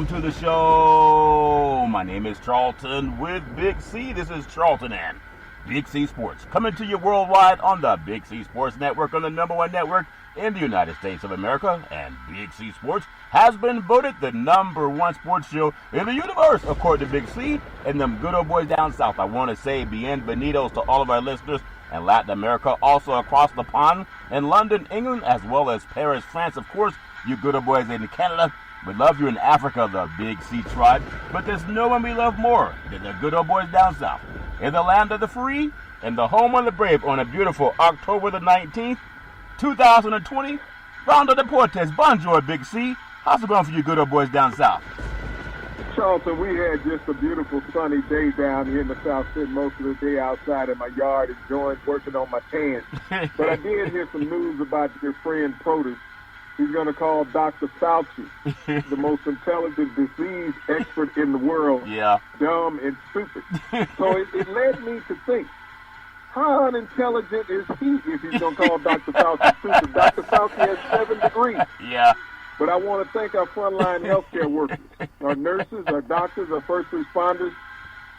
welcome to the show. My name is Charlton with Big C. This is Charlton and Big C Sports, coming to you worldwide on the Big C Sports Network, on the #1 network in the United States of America. And Big C Sports has been voted the #1 sports show in the universe, according to Big C and them good old boys down south. I want to say bienvenidos to all of our listeners in Latin America, also across the pond in London, England, as well as Paris, France. Of course, you good old boys in Canada. We love you in Africa, the Big C tribe. But there's no one we love more than the good old boys down south, in the land of the free, and the home of the brave, on a beautiful October the 19th, 2020. Rondo Deportes, bonjour, Big C. How's it going for you good old boys down south? Charlton, we had just a beautiful sunny day down here in the South, sitting most of the day outside in my yard enjoying working on my tan. But I did hear some news about your friend Protus. He's going to call Dr. Fauci the most intelligent disease expert in the world. Yeah. Dumb and stupid. So it led me to think, how unintelligent is he if he's going to call Dr. Fauci stupid? Dr. Fauci has 7 degrees. Yeah. But I want to thank our frontline healthcare workers, our nurses, our doctors, our first responders.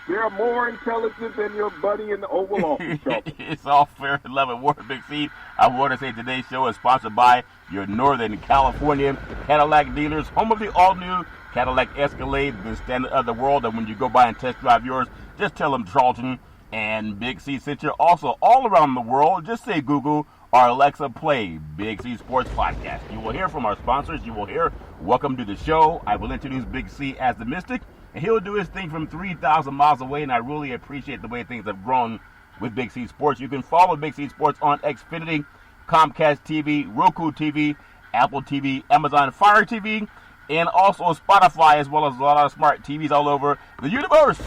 They're more intelligent than your buddy in the Oval Office. It's all fair and love and war, Big C. I want to say today's show is sponsored by your Northern California Cadillac dealers, home of the all-new Cadillac Escalade, the standard of the world. And when you go by and test drive yours, just tell them Charlton and Big C sent you. Also, all around the world, just say Google or Alexa, play Big C Sports Podcast. You will hear from our sponsors. You will hear welcome to the show. I will introduce Big C as the Mystic, and he'll do his thing from 3,000 miles away, and I really appreciate the way things have grown with Big C Sports. You can follow Big C Sports on Xfinity, Comcast TV, Roku TV, Apple TV, Amazon Fire TV, and also Spotify, as well as a lot of smart TVs all over the universe.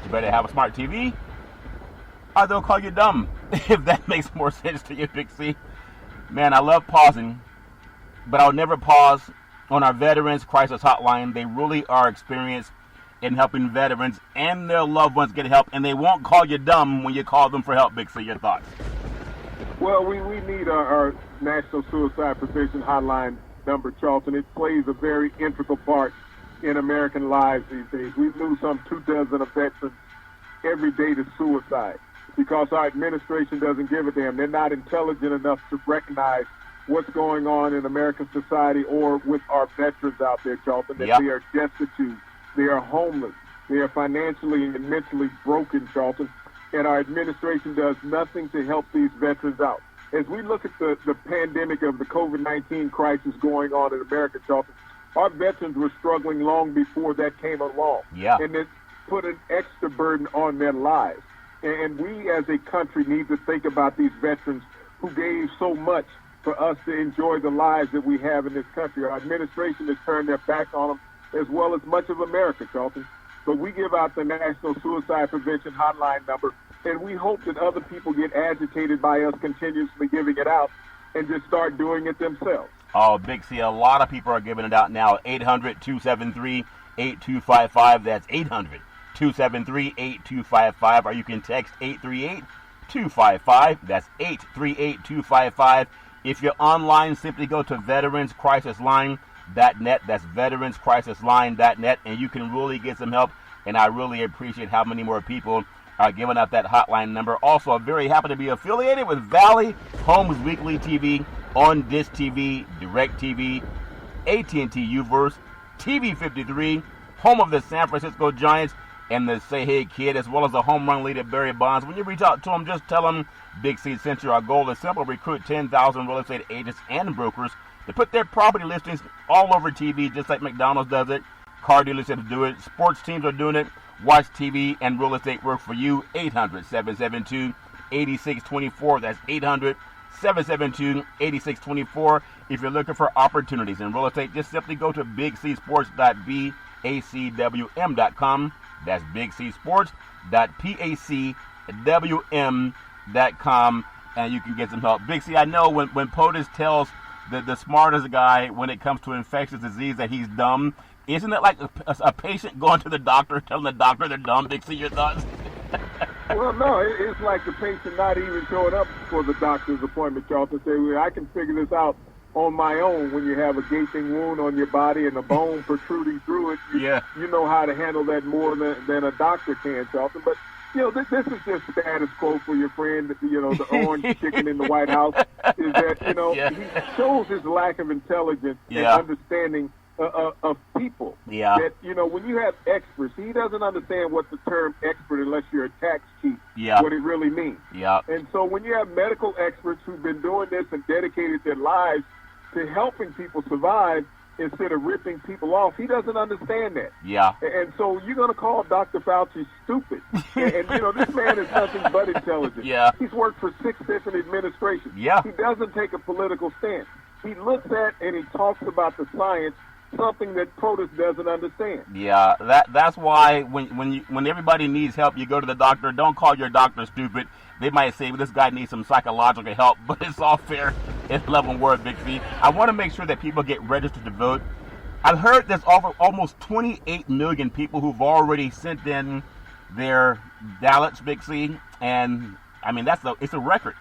You better have a smart TV, or they'll call you dumb, if that makes more sense to you, Big C. Man, I love pausing, but I'll never pause on our Veterans Crisis Hotline. They really are experienced in helping veterans and their loved ones get help, and they won't call you dumb when you call them for help, Big C. Your thoughts? Well, we need our National Suicide Prevention Hotline number, Charlton. It plays a very integral part in American lives these days. We lose some 24 of veterans every day to suicide because our administration doesn't give a damn. They're not intelligent enough to recognize what's going on in American society or with our veterans out there, Charlton, that they are destitute, they are homeless, they are financially and mentally broken, Charlton, and our administration does nothing to help these veterans out. As we look at the pandemic of the COVID-19 crisis going on in America, Charlton, our veterans were struggling long before that came along. Yeah. And it put an extra burden on their lives. And we as a country need to think about these veterans who gave so much for us to enjoy the lives that we have in this country. Our administration has turned their back on them, as well as much of America, Charlton. But we give out the National Suicide Prevention Hotline number, and we hope that other people get agitated by us continuously giving it out and just start doing it themselves. Oh, Big C, a lot of people are giving it out now. 800-273-8255. That's 800-273-8255. Or you can text 838-255. That's 838-255. If you're online, simply go to veteranscrisisline.net. That's veteranscrisisline.net, and you can really get some help. And I really appreciate how many more people are giving out that hotline number. Also, I'm very happy to be affiliated with Valley Homes Weekly TV, On Dish TV, Direct TV, AT&T Uverse, TV 53, home of the San Francisco Giants, and the Say Hey Kid, as well as the home run leader Barry Bonds. When you reach out to them, just tell them Big C sent you. Our goal is simple: recruit 10,000 real estate agents and brokers to put their property listings all over TV, just like McDonald's does it. Car dealerships do it. Sports teams are doing it. Watch TV and real estate work for you. 800-772-8624. That's 800-772-8624. If you're looking for opportunities in real estate, just simply go to bigcsports.bacwm.com. That's bigcsports.pacwm.com, and you can get some help. Big C, I know when POTUS tells the smartest guy when it comes to infectious disease that he's dumb, isn't it like a patient going to the doctor, telling the doctor they're dumb? Big C, your thoughts? Well, no, it's like the patient not even showing up for the doctor's appointment, Charlton. Say, well, I can figure this out on my own, when you have a gaping wound on your body and a bone protruding through it, you know how to handle that more than a doctor can, Charlton. But, this is just status quo for your friend, the orange chicken in the White House, is that, he shows his lack of intelligence and understanding of people. Yeah. That, when you have experts, he doesn't understand what the term expert, unless you're a tax chief, what it really means. Yeah. And so when you have medical experts who've been doing this and dedicated their lives to helping people survive instead of ripping people off, he doesn't understand that. Yeah. And so you're going to call Dr. Fauci stupid. and this man is nothing but intelligent. Yeah. He's worked for 6 different administrations. Yeah. He doesn't take a political stance. He looks at and he talks about the science, something that POTUS doesn't understand. Yeah, that's why when everybody needs help, you go to the doctor. Don't call your doctor stupid. They might say, well, this guy needs some psychological help, but it's all fair. It's love and word, Big C. I want to make sure that people get registered to vote. I've heard there's almost 28 million people who've already sent in their ballots, Big C, and I mean it's a record.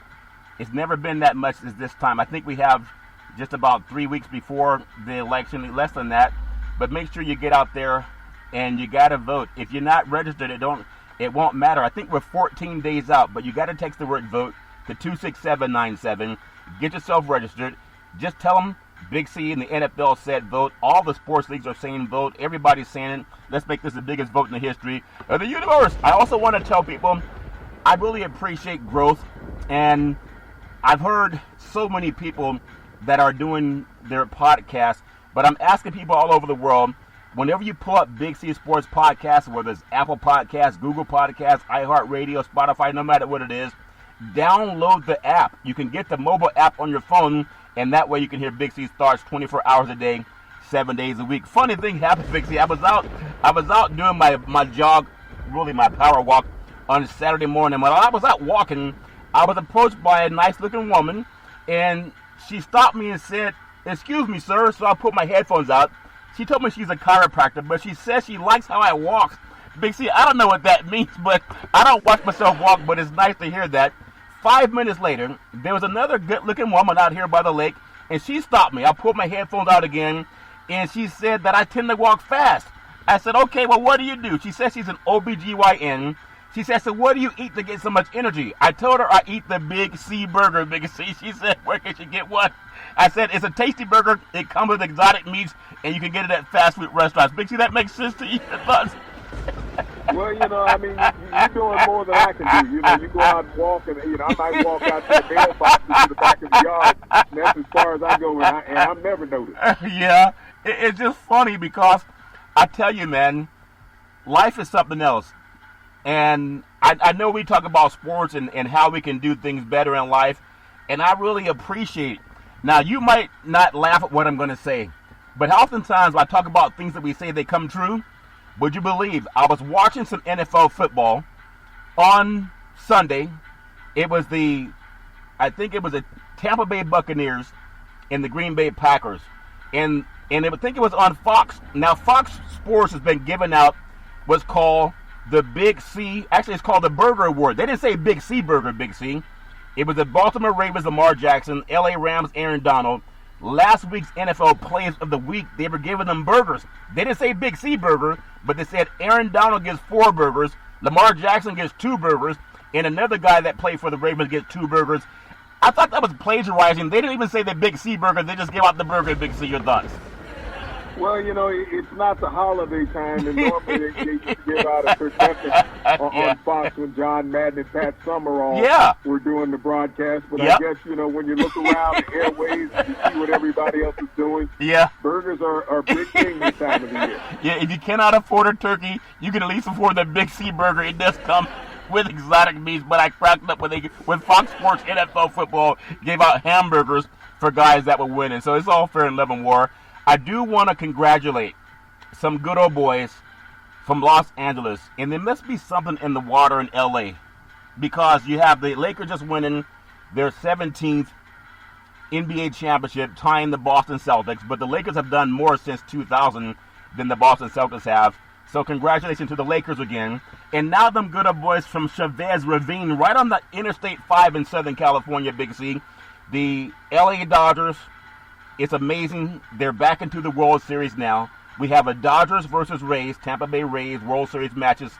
It's never been that much as this time. I think we have just about 3 weeks before the election, less than that. But make sure you get out there and you got to vote. If you're not registered, it won't matter. I think we're 14 days out, but you got to text the word vote to 26797. Get yourself registered. Just tell them Big C and the NFL said vote. All the sports leagues are saying vote. Everybody's saying it. Let's make this the biggest vote in the history of the universe. I also want to tell people I really appreciate growth, and I've heard so many people that are doing their podcasts, but I'm asking people all over the world, whenever you pull up Big C Sports Podcasts, whether it's Apple Podcasts, Google Podcasts, iHeartRadio, Spotify, no matter what it is, download the app. You can get the mobile app on your phone, and that way you can hear Big C's thoughts 24 hours a day, 7 days a week. Funny thing happened, Big C. I was out doing my jog, really my power walk, on Saturday morning. When I was out walking, I was approached by a nice-looking woman, and she stopped me and said, "Excuse me, sir." So I put my headphones out. She told me she's a chiropractor, but she says she likes how I walk. Big C, I don't know what that means, but I don't watch myself walk, but it's nice to hear that. 5 minutes later, there was another good-looking woman out here by the lake, and she stopped me. I pulled my headphones out again, and she said that I tend to walk fast. I said, okay, well, what do you do? She says she's an OBGYN. She said, so what do you eat to get so much energy? I told her I eat the Big C burger, Big C. She said, where can she get one? I said, it's a tasty burger. It comes with exotic meats, and you can get it at fast food restaurants. Big C, that makes sense to you? Well, I mean, you're doing more than I can do. You go out and walk, and, I might walk out to the mailbox to the back of the yard, and that's as far as I go, and I'm never noticed. Yeah, it's just funny because I tell you, man, life is something else. And I know we talk about sports and how we can do things better in life, and I really appreciate it. Now, you might not laugh at what I'm going to say, but oftentimes when I talk about things that we say, they come true. Would you believe I was watching some NFL football on Sunday? It was I think it was the Tampa Bay Buccaneers and the Green Bay Packers. And I think it was on Fox. Now, Fox Sports has been giving out what's called the Big C. Actually, it's called the Burger Award. They didn't say Big C Burger, Big C. It was the Baltimore Ravens, Lamar Jackson, LA Rams, Aaron Donald. Last week's NFL Players of the Week, they were giving them burgers. They didn't say Big C Burger, but they said Aaron Donald gets 4 burgers, Lamar Jackson gets 2 burgers, and another guy that played for the Ravens gets 2 burgers. I thought that was plagiarizing. They didn't even say the Big C Burger. They just gave out the burger, Big C. Your thoughts? Well, it's not the holiday time, and normally they give out a certificate on Fox when John Madden and Pat Summerall were doing the broadcast. But I guess, when you look around the airways and you see what everybody else is doing, burgers are a big thing this time of the year. Yeah, if you cannot afford a turkey, you can at least afford the Big C Burger. It does come with exotic meats, but I cracked up when Fox Sports NFL football gave out hamburgers for guys that were winning. So it's all fair in love and war. I do want to congratulate some good old boys from Los Angeles, and there must be something in the water in L.A. because you have the Lakers just winning their 17th NBA championship, tying the Boston Celtics, but the Lakers have done more since 2000 than the Boston Celtics have. So congratulations to the Lakers again. And now them good old boys from Chavez Ravine, right on the Interstate 5 in Southern California, Big C. The L.A. Dodgers It's amazing. They're back into the World Series now. We have a Dodgers versus Rays, Tampa Bay Rays World Series matches,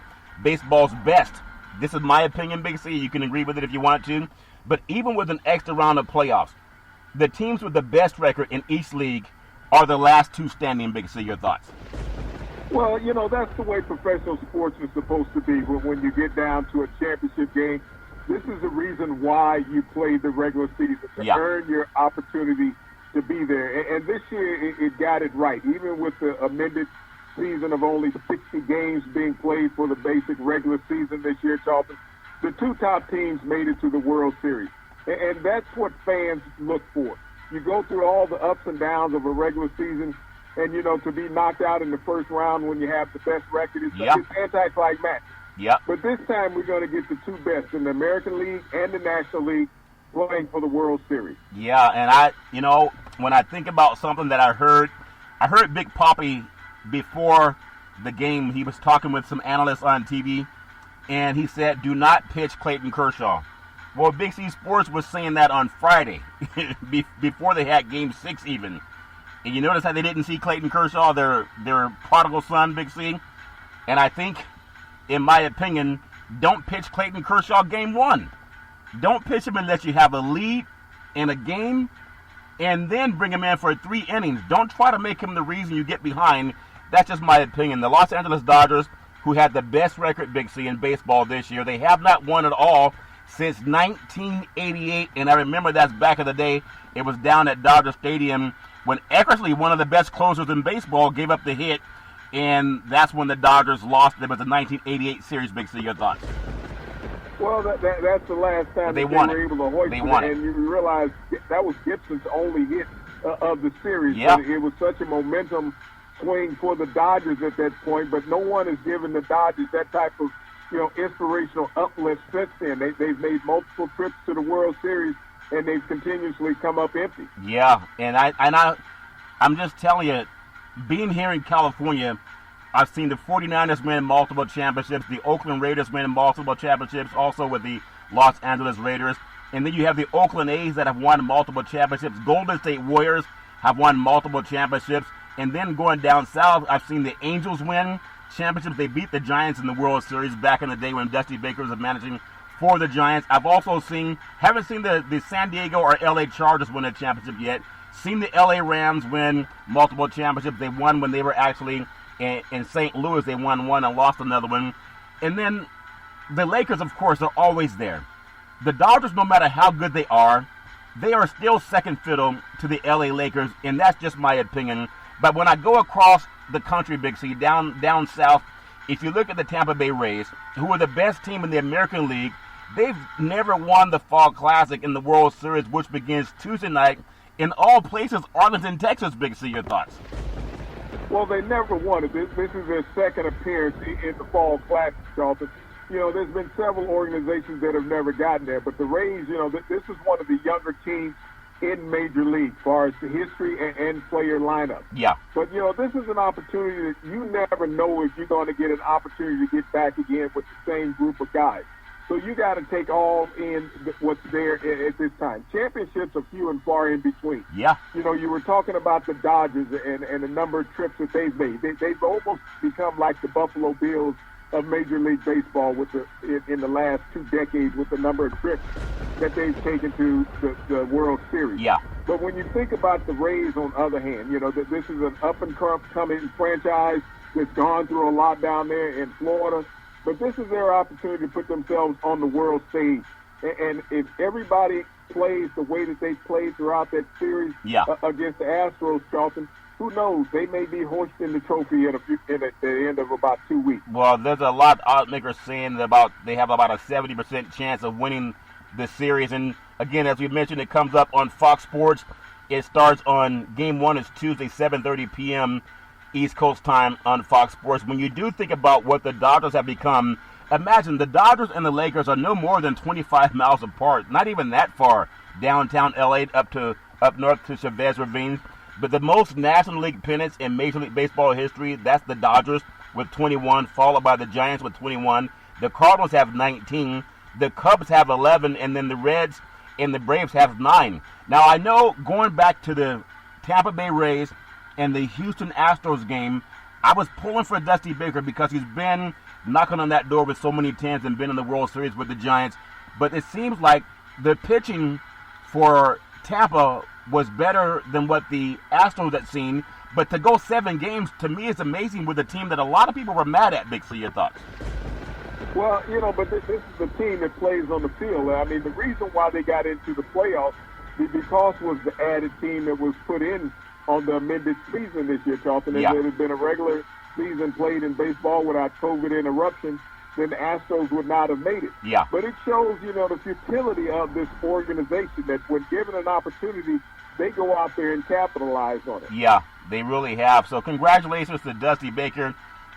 baseball's best. This is my opinion, Big C. You can agree with it if you want to. But even with an extra round of playoffs, the teams with the best record in each league are the last two standing, Big C. Your thoughts? Well, that's the way professional sports is supposed to be. When you get down to a championship game, this is the reason why you play the regular season, to earn your opportunity to be there. And this year, it got it right. Even with the amended season of only 60 games being played for the basic regular season this year, Charlton, the two top teams made it to the World Series. And that's what fans look for. You go through all the ups and downs of a regular season, and, to be knocked out in the first round when you have the best record is anti-climatic. Yep. But this time we're going to get the two best in the American League and the National League playing for the World Series. Yeah, and when I think about something that I heard Big Papi before the game. He was talking with some analysts on TV, and he said, do not pitch Clayton Kershaw. Well, Big C Sports was saying that on Friday, before they had Game 6 even. And you notice how they didn't see Clayton Kershaw, their prodigal son, Big C? And I think, in my opinion, don't pitch Clayton Kershaw Game 1. Don't pitch him unless you have a lead in a game, and then bring him in for 3 innings. Don't try to make him the reason you get behind. That's just my opinion. The Los Angeles Dodgers, who had the best record, Big C, in baseball this year, they have not won at all since 1988, and I remember that's back in the day. It was down at Dodger Stadium when Eckersley, one of the best closers in baseball, gave up the hit, and that's when the Dodgers lost. It was the 1988 series. Big C, your thoughts? Well, that's the last time they were able to hoist it, and you realize that was Gibson's only hit of the series. Yeah. It was such a momentum swing for the Dodgers at that point, but no one has given the Dodgers that type of inspirational uplift since then. They've made multiple trips to the World Series, and they've continuously come up empty. Yeah, and I'm just telling you, being here in California, I've seen the 49ers win multiple championships, the Oakland Raiders win multiple championships, also with the Los Angeles Raiders. And then you have the Oakland A's that have won multiple championships. Golden State Warriors have won multiple championships. And then going down south, I've seen the Angels win championships. They beat the Giants in the World Series back in the day when Dusty Baker was managing for the Giants. I've also haven't seen the San Diego or LA Chargers win a championship yet. Seen the LA Rams win multiple championships. They won when they were actually in St. Louis. They won one and lost another one. And then the Lakers, of course, are always there. The Dodgers, no matter how good they are still second fiddle to the LA Lakers, and that's just my opinion. But when I go across the country, Big C, down south, if you look at the Tampa Bay Rays, who are the best team in the American League, they've never won the Fall Classic in the World Series, which begins Tuesday night in all places, Arlington, Texas. Big C, your thoughts? Well, they never won it. This is their second appearance in the Fall Classic, Charlton. There's been several organizations that have never gotten there, but the Rays, this is one of the younger teams in Major League as far as the history and player lineup. Yeah. But, this is an opportunity that you never know if you're going to get an opportunity to get back again with the same group of guys. So you got to take all in what's there at this time. Championships are few and far in between. Yeah. You were talking about the Dodgers and the number of trips that they've made. They've almost become like the Buffalo Bills of Major League Baseball in the last 2 decades with the number of trips that they've taken to the World Series. Yeah. But when you think about the Rays, on the other hand, this is an up-and-coming franchise that's gone through a lot down there in Florida. But this is their opportunity to put themselves on the world stage. And if everybody plays the way that they played throughout that series against the Astros, Charlton, who knows? They may be hoisting the trophy at the end of about 2 weeks. Well, there's a lot of oddsmakers saying they have about a 70% chance of winning the series. And, again, as we mentioned, it comes up on Fox Sports. It starts on Game 1 is Tuesday, 7:30 p.m. East Coast time on Fox Sports. When you do think about what the Dodgers have become, imagine the Dodgers and the Lakers are no more than 25 miles apart, not even that far, downtown LA up north to Chavez Ravine. But the most National League pennants in Major League Baseball history, that's the Dodgers with 21, followed by the Giants with 21. The Cardinals have 19. The Cubs have 11, and then the Reds and the Braves have 9. Now, I know going back to the Tampa Bay Rays and the Houston Astros game, I was pulling for Dusty Baker because he's been knocking on that door with so many tens and been in the World Series with the Giants. But it seems like the pitching for Tampa was better than what the Astros had seen. But to go 7 games, to me, is amazing with a team that a lot of people were mad at, Big C. Your thoughts? Well, but this is the team that plays on the field. I mean, the reason why they got into the playoffs because was the added team that was put in on the amended season this year, Charlton. If there had been a regular season played in baseball without COVID interruption, then the Astros would not have made it. Yeah. But it shows, the futility of this organization that when given an opportunity, they go out there and capitalize on it. Yeah, they really have. So congratulations to Dusty Baker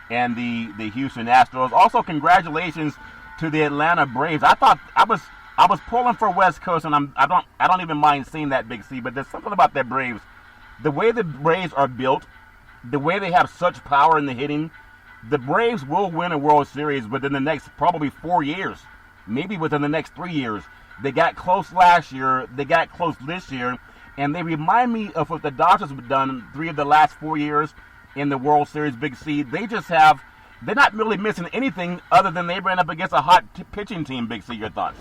and the Houston Astros. Also, congratulations to the Atlanta Braves. I thought I was pulling for West Coast, and I don't even mind seeing that, Big C. But there's something about that Braves. The way the Braves are built, the way they have such power in the hitting, the Braves will win a World Series within the next probably 4 years, maybe within the next 3 years. They got close last year. They got close this year. And they remind me of what the Dodgers have done 3 of the last 4 years in the World Series, Big C. They're not really missing anything other than they ran up against a hot pitching team, Big C. Your thoughts?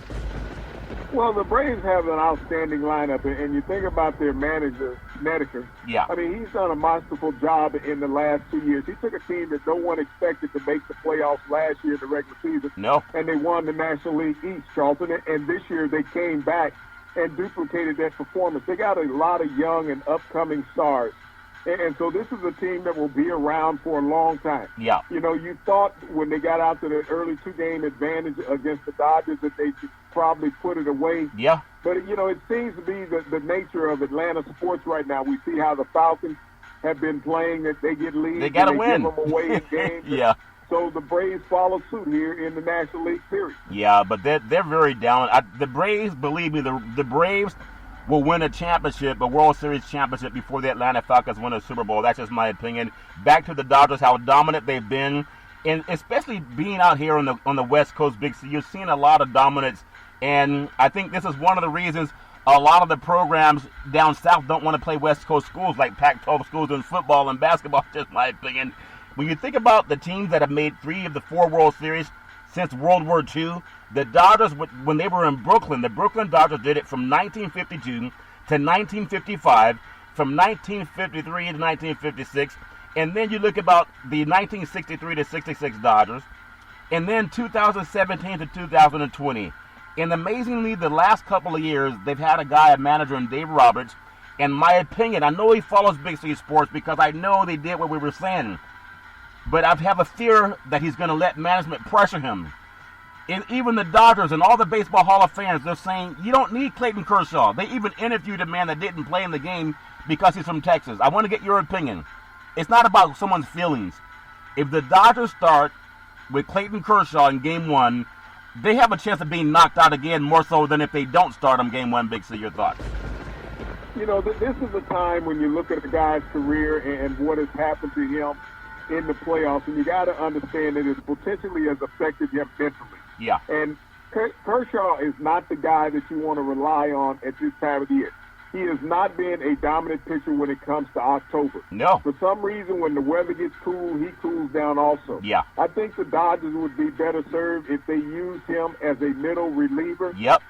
Well, the Braves have an outstanding lineup, and you think about their manager, Snedeker. Yeah. I mean, he's done a masterful job in the last 2 years. He took a team that no one expected to make the playoffs last year in the regular season. No. And they won the National League East, Charlton. And this year they came back and duplicated that performance. They got a lot of young and upcoming stars. And so this is a team that will be around for a long time. Yeah. You thought when they got out to the early 2-game advantage against the Dodgers that they could probably put it away. Yeah. But, it seems to be the nature of Atlanta sports right now. We see how the Falcons have been playing, that they get leads. They got to win. Give them away in games. Yeah. So the Braves follow suit here in the National League Series. Yeah, but they're very down. The Braves, believe me, the Braves will win a championship, a World Series championship, before the Atlanta Falcons win a Super Bowl. That's just my opinion. Back to the Dodgers, how dominant they've been, and especially being out here on the West Coast, Big C, you're seeing a lot of dominance, and I think this is one of the reasons a lot of the programs down south don't want to play West Coast schools like Pac-12 schools in football and basketball. Just my opinion. When you think about the teams that have made 3 of the 4 World Series since World War II, the Dodgers, when they were in Brooklyn, the Brooklyn Dodgers did it from 1952 to 1955, from 1953 to 1956, and then you look about the 1963 to 66 Dodgers, and then 2017 to 2020. And amazingly, the last couple of years, they've had a manager in Dave Roberts. In my opinion, I know he follows Big C Sports because I know they did what we were saying. But I have a fear that he's going to let management pressure him. And even the Dodgers and all the Baseball Hall of Fans, they're saying, you don't need Clayton Kershaw. They even interviewed a man that didn't play in the game because he's from Texas. I want to get your opinion. It's not about someone's feelings. If the Dodgers start with Clayton Kershaw in Game 1, they have a chance of being knocked out again, more so than if they don't start him Game 1, Big C. Your thoughts? This is a time when you look at the guy's career and what has happened to him in the playoffs, and you got to understand that it potentially has affected him mentally. Yeah. And Kershaw is not the guy that you want to rely on at this time of the year. He has not been a dominant pitcher when it comes to October. No. For some reason, when the weather gets cool, he cools down also. Yeah. I think the Dodgers would be better served if they used him as a middle reliever. Yep.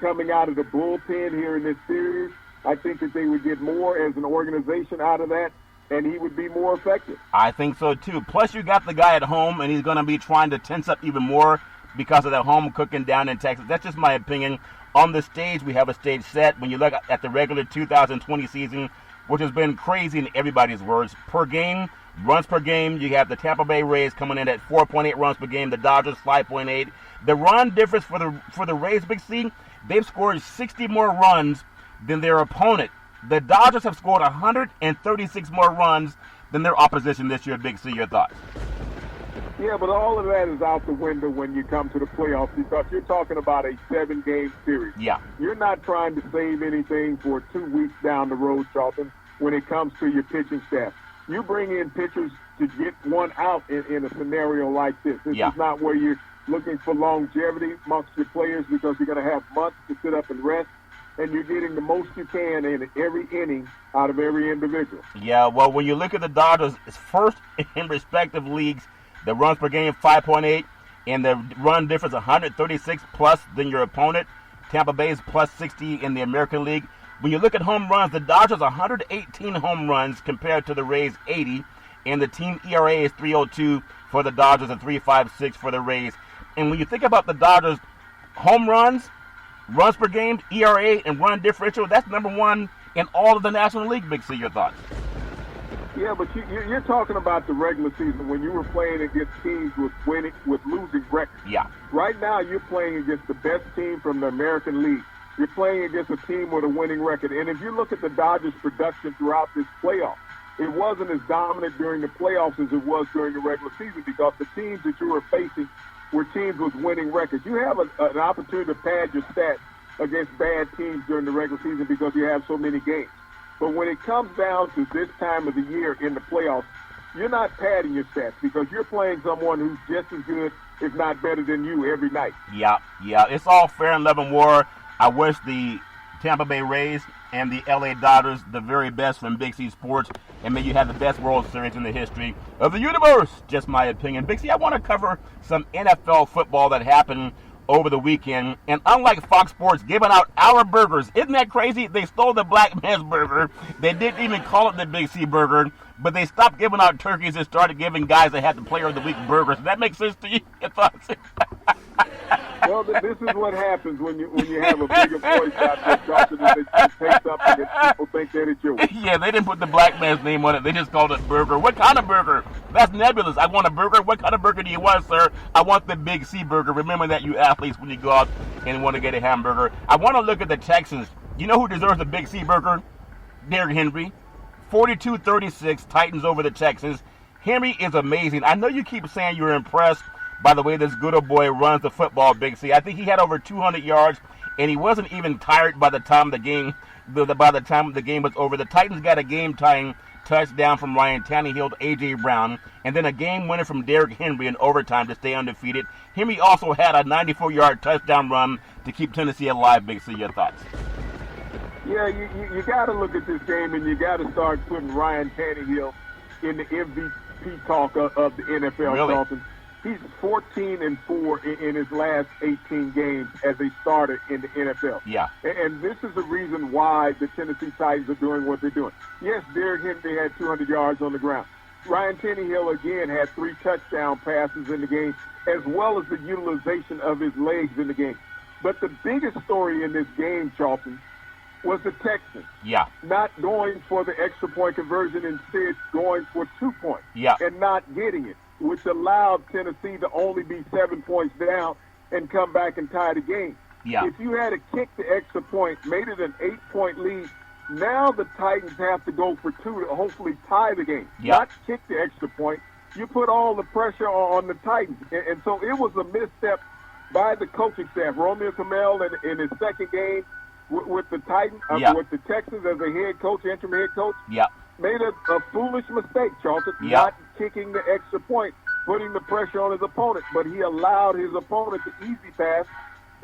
Coming out of the bullpen here in this series, I think that they would get more as an organization out of that, and he would be more effective. I think so, too. Plus, you got the guy at home, and he's going to be trying to tense up even more because of that home cooking down in Texas. That's just my opinion. On the stage, we have a stage set. When you look at the regular 2020 season, which has been crazy in everybody's words, per game, runs per game, you have the Tampa Bay Rays coming in at 4.8 runs per game, the Dodgers 5.8. The run difference for the Rays, Big C, they've scored 60 more runs than their opponent. The Dodgers have scored 136 more runs than their opposition this year, Big C. Your thoughts? Yeah, but all of that is out the window when you come to the playoffs because you're talking about a 7-game series. Yeah. You're not trying to save anything for 2 weeks down the road, Charlton, when it comes to your pitching staff. You bring in pitchers to get one out in a scenario like this. This is not where you're looking for longevity amongst your players because you're going to have months to sit up and rest. and you're getting the most you can in every inning out of every individual. Yeah, well, when you look at the Dodgers, it's first in respective leagues, the runs per game 5.8, and the run difference 136 plus than your opponent. Tampa Bay is plus 60 in the American League. When you look at home runs, the Dodgers 118 home runs compared to the Rays 80, and the team ERA is 3.02 for the Dodgers and 3.56 for the Rays. And when you think about the Dodgers, home runs per game, ERA, and run differential, that's number one in all of the National League. Big C, your thoughts? Yeah, but you're talking about the regular season when you were playing against teams with losing records. Yeah. Right now, you're playing against the best team from the American League. You're playing against a team with a winning record. And if you look at the Dodgers' production throughout this playoff, it wasn't as dominant during the playoffs as it was during the regular season because the teams that you were facing were teams with winning records. You have an opportunity to pad your stats against bad teams during the regular season because you have so many games. But when it comes down to this time of the year in the playoffs, you're not padding your stats because you're playing someone who's just as good, if not better than you every night. Yeah. It's all fair and love and war. I wish the Tampa Bay Rays and the LA Dodgers the very best from Big C Sports, and may you have the best World Series in the history of the universe. Just my opinion. Big C, I want to cover some NFL football that happened over the weekend, and unlike Fox Sports giving out our burgers, isn't that crazy? They stole the black man's burger. They didn't even call it the Big C burger, but they stopped giving out turkeys and started giving guys that had the Player of the Week burgers. Does that make sense to you? Your thoughts? Well, this is what happens when you have a bigger voice out there talking that you take something and people think that it's yours. Yeah, they didn't put the black man's name on it. They just called it burger. What kind of burger? That's nebulous. I want a burger. What kind of burger do you want, sir? I want the Big C burger. Remember that, you athletes, when you go out and want to get a hamburger. I want to look at the Texans. You know who deserves the Big C burger? Derrick Henry. 42-36, Titans over the Texans. Henry is amazing. I know you keep saying you're impressed by the way this good old boy runs the football, Big C. I think he had over 200 yards, and he wasn't even tired by the time the game was over. The Titans got a game-tying touchdown from Ryan Tannehill to A.J. Brown, and then a game winner from Derrick Henry in overtime to stay undefeated. Henry also had a 94-yard touchdown run to keep Tennessee alive, Big C. Your thoughts? Yeah, you got to look at this game, and you got to start putting Ryan Tannehill in the MVP talk of the NFL. Really? Dolphins. He's 14-4 in his last 18 games as a starter in the NFL. Yeah. And this is the reason why the Tennessee Titans are doing what they're doing. Yes, Derrick Henry had 200 yards on the ground. Ryan Tannehill, again, had 3 touchdown passes in the game, as well as the utilization of his legs in the game. But the biggest story in this game, Charlton, was the Texans. Yeah. Not going for the extra point conversion, instead going for 2 points. Yeah. And not getting it, which allowed Tennessee to only be 7 points down and come back and tie the game. Yeah. If you had to kick the extra point, made it an 8-point lead, now the Titans have to go for 2 to hopefully tie the game. Yeah. Not kick the extra point. You put all the pressure on the Titans. And so it was a misstep by the coaching staff. Romeo Camel in his second game with the Titans, with the Texans as a head coach, interim head coach, made a foolish mistake, Charlton, not kicking the extra point, putting the pressure on his opponent. But he allowed his opponent the easy pass,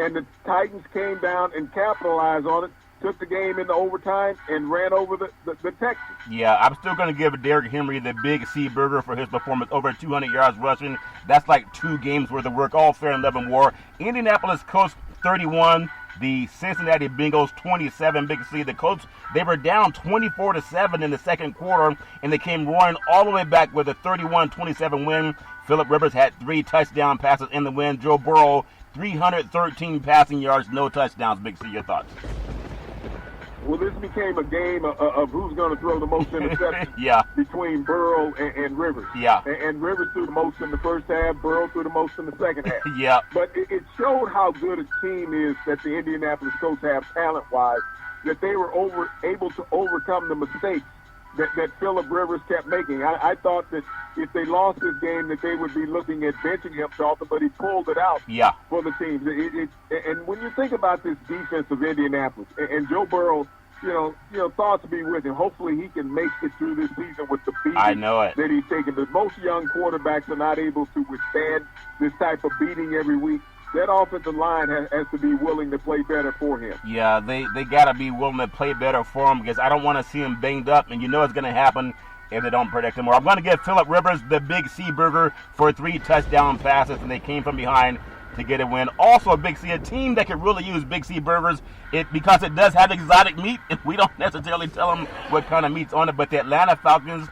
and the Titans came down and capitalized on it, took the game into overtime, and ran over the Texans. Yeah, I'm still going to give Derrick Henry the Big C burger for his performance, over 200 yards rushing. That's like 2 games worth of work, all fair and love and war. Indianapolis Colts 31. The Cincinnati Bengals 27, Big C. The Colts, they were down 24-7 in the second quarter, and they came roaring all the way back with a 31-27 win. Phillip Rivers had 3 touchdown passes in the win. Joe Burrow, 313 passing yards, no touchdowns. Big C, your thoughts? Well, this became a game of who's going to throw the most interceptions between Burrow and Rivers. Yeah. And Rivers threw the most in the first half, Burrow threw the most in the second half. Yeah. But it showed how good a team is that the Indianapolis Colts have talent-wise, that they were able to overcome the mistakes that Phillip Rivers kept making. I thought that if they lost this game that they would be looking at benching him, Dalton, but he pulled it out for the team. And when you think about this defense of Indianapolis, and Joe Burrow, you know, thoughts be with him. Hopefully he can make it through this season with the beating that he's taking. But most young quarterbacks are not able to withstand this type of beating every week. that offensive line has to be willing to play better for him. Yeah, they got to be willing to play better for him because I don't want to see him banged up, and you know it's going to happen if they don't protect him. Or I'm going to give Phillip Rivers the Big C burger for 3 touchdown passes, and they came from behind to get a win. Also, a Big C, a team that could really use Big C burgers because it does have exotic meat. We don't necessarily tell them what kind of meat's on it, but the Atlanta Falcons,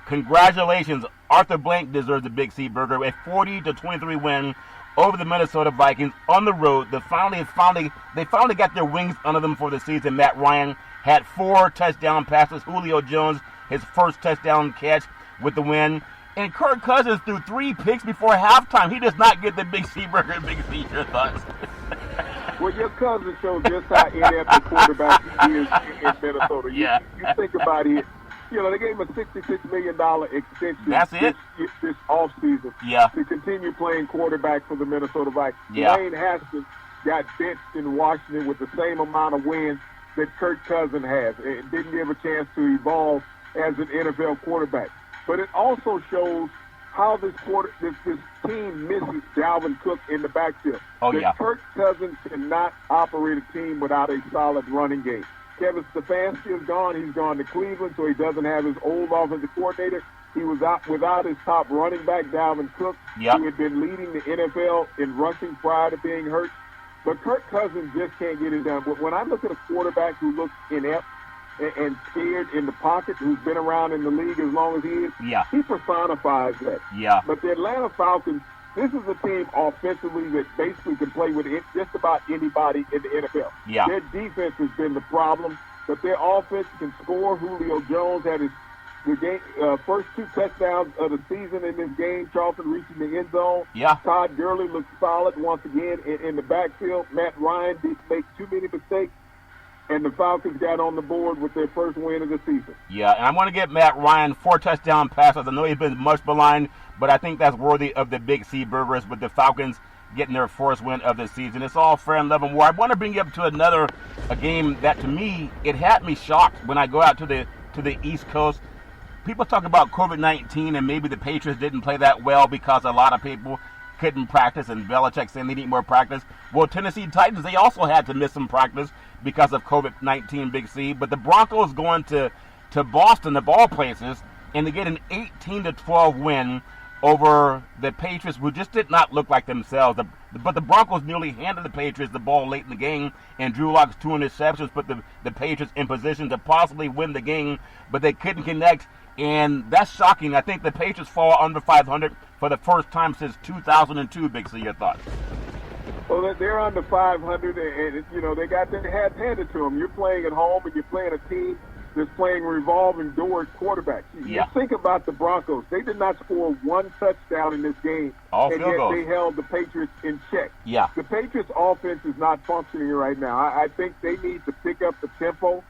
congratulations. Arthur Blank deserves a Big C burger. A 40-23 win over the Minnesota Vikings on the road. They finally got their wings under them for the season. Matt Ryan had 4 touchdown passes. Julio Jones, his first touchdown catch with the win. And Kirk Cousins threw 3 picks before halftime. He does not get the Big C burger. Big C, your thoughts? Well, your cousin showed just how inept a quarterback he is in Minnesota. Yeah. You think about it. You know, they gave him a $66 million extension That's it. this offseason to continue playing quarterback for the Minnesota Vikings. Yeah. Dwayne Haskins got benched in Washington with the same amount of wins that Kirk Cousins has. It didn't give a chance to evolve as an NFL quarterback. But it also shows how this team misses Dalvin Cook in the backfield. Kirk Cousins cannot operate a team without a solid running game. Kevin Stefanski is gone. He's gone to Cleveland, so he doesn't have his old offensive coordinator. He was out without his top running back, Dalvin Cook, who had been leading the NFL in rushing prior to being hurt. But Kirk Cousins just can't get it done. But when I look at a quarterback who looks inept and scared in the pocket, who's been around in the league as long as he is, he personifies that. Yeah. But the Atlanta Falcons, this is a team offensively that basically can play with just about anybody in the NFL. Yeah. Their defense has been the problem, but their offense can score. Julio Jones had his first 2 touchdowns of the season in this game. Charlton reaching the end zone. Yeah. Todd Gurley looked solid once again in the backfield. Matt Ryan didn't make too many mistakes. And the Falcons got on the board with their first win of the season. Yeah, and I want to get Matt Ryan 4 touchdown passes. I know he's been much maligned, but I think that's worthy of the Big C burgers with the Falcons getting their first win of the season. It's all fair and love and war. I want to bring you up to a game that, to me, it had me shocked when I go out to the East Coast. People talk about COVID-19 and maybe the Patriots didn't play that well because a lot of people couldn't practice, and Belichick saying they need more practice. Well, Tennessee Titans, they also had to miss some practice because of COVID-19, Big C. But the Broncos going to Boston, of all places, and they get an 18-12 win over the Patriots, who just did not look like themselves. But the Broncos nearly handed the Patriots the ball late in the game, and Drew Lock's 2 interceptions put the Patriots in position to possibly win the game, but they couldn't connect. And that's shocking. I think the Patriots fall under 500 for the first time since 2002. Big C, your thoughts? Well, they're under 500, and you know they got their hats handed to them. You're playing at home, and you're playing a team that's playing revolving door quarterback. You think about the Broncos. They did not score 1 touchdown in this game, and yet they held the Patriots in check. Yeah. The Patriots' offense is not functioning right now. I think they need to pick up the tempo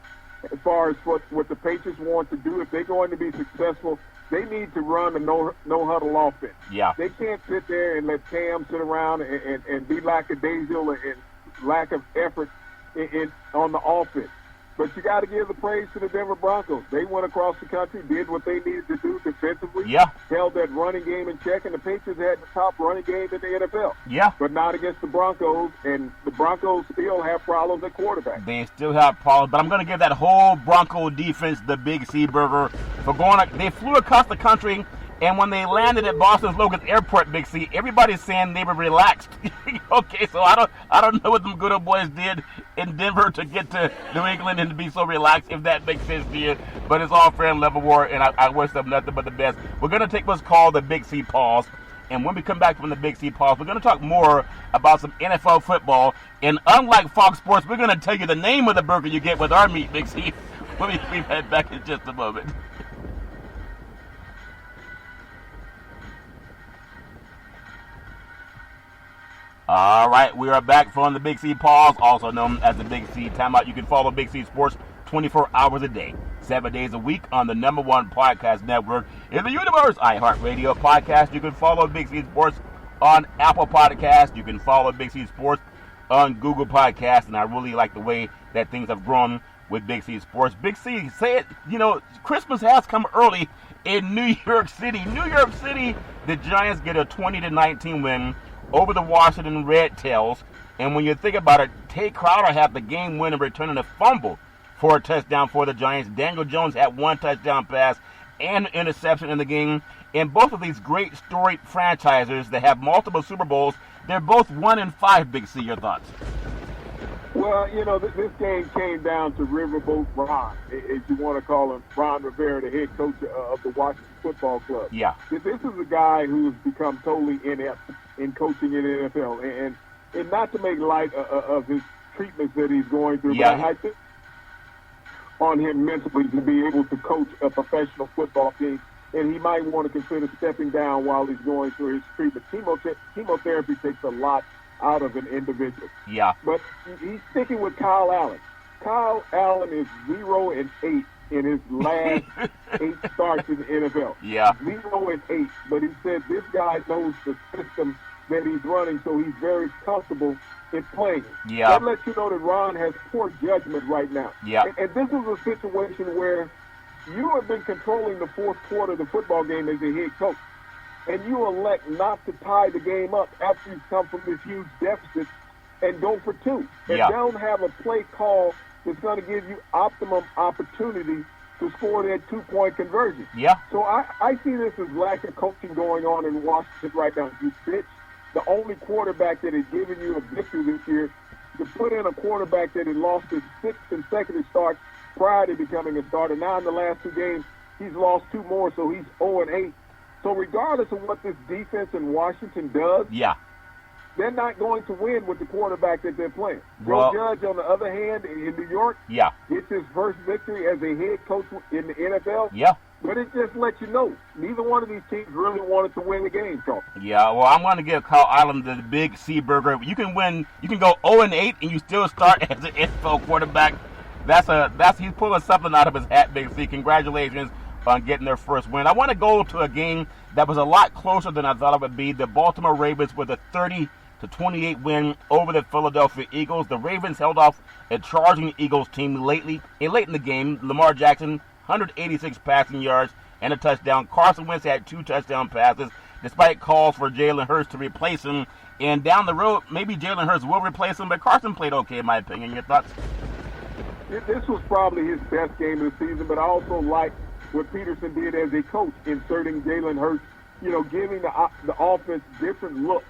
as far as what the Patriots want to do. If they're going to be successful, they need to run a no-huddle offense. Yeah. They can't sit there and let Cam sit around and be lackadaisical and lack of effort on the offense. But you got to give the praise to the Denver Broncos. They went across the country, did what they needed to do defensively, held that running game in check, and the Patriots had the top running game in the NFL. Yeah. But not against the Broncos, and the Broncos still have problems at quarterback. They still have problems, but I'm going to give that whole Bronco defense the Big C burger for they flew across the country, and when they landed at Boston's Logan Airport, Big C, everybody's saying they were relaxed. Okay, so I don't know what them good old boys did in Denver to get to New England and to be so relaxed, if that makes sense to you. But it's all fair and level war, and I wish them nothing but the best. We're going to take what's called the Big C pause, and when we come back from the Big C pause, we're going to talk more about some NFL football. And unlike Fox Sports, we're going to tell you the name of the burger you get with our meat, Big C. We'll be right back in just a moment. All right, we are back from the Big C pause, also known as the Big C timeout. You can follow Big C Sports 24 hours a day, 7 days a week on the #1 podcast network in the universe, iHeartRadio podcast. You can follow Big C Sports on Apple Podcasts. You can follow Big C Sports on Google Podcasts, and I really like the way that things have grown with Big C Sports. Big C, say it, Christmas has come early in New York City. New York City, the Giants get a 20-19 win over the Washington Red Tails. And when you think about it, Tay Crowder had the game winner returning a fumble for a touchdown for the Giants. Daniel Jones had one touchdown pass and an interception in the game. And both of these great storied franchises that have multiple Super Bowls, they're both 1-5, Big C. Your thoughts? Well, this game came down to Riverboat Ron, as you want to call him, Ron Rivera, the head coach of the Washington Football Club. Yeah. This is a guy who's become totally inept in coaching in the NFL. And not to make light of his treatments that he's going through, yeah, but I think on him mentally to be able to coach a professional football team, and he might want to consider stepping down while he's going through his treatment. Chemotherapy takes a lot out of an individual. Yeah. But he's sticking with Kyle Allen. Kyle Allen is 0-8 in his last 8 starts in the NFL. Yeah. 0-8. But he said this guy knows the system that he's running, so he's very comfortable in playing. Yeah. That lets you know that Ron has poor judgment right now. Yeah. And this is a situation where you have been controlling the fourth quarter of the football game as a head coach, and you elect not to tie the game up after you come from this huge deficit and go for 2. And don't have a play call that's going to give you optimum opportunity to score that 2-point conversion. Yeah. So I see this as lack of coaching going on in Washington right now. You bitch the only quarterback that has given you a victory this year, to put in a quarterback that had lost his 6 consecutive starts prior to becoming a starter. Now in the last 2 games, he's lost 2 more, so he's 0-8. So regardless of what this defense in Washington does, they're not going to win with the quarterback that they're playing. Joe Judge, on the other hand, in New York, gets his first victory as a head coach in the NFL. Yeah. But it just lets you know, neither one of these teams really wanted to win the game, Charles. Yeah, well, I'm going to give Kyle Allen the big C burger. You can go 0-8 and you still start as an NFL quarterback. He's pulling something out of his hat, Big C. Congratulations on getting their first win. I want to go to a game that was a lot closer than I thought it would be. The Baltimore Ravens with a 30-28 win over the Philadelphia Eagles. The Ravens held off a charging Eagles team late in the game. Lamar Jackson, 186 passing yards and a touchdown. Carson Wentz had 2 touchdown passes, despite calls for Jalen Hurts to replace him. And down the road, maybe Jalen Hurts will replace him, but Carson played okay, in my opinion. Your thoughts? This was probably his best game of the season, but I also like what Peterson did as a coach, inserting Jalen Hurts, giving the offense different looks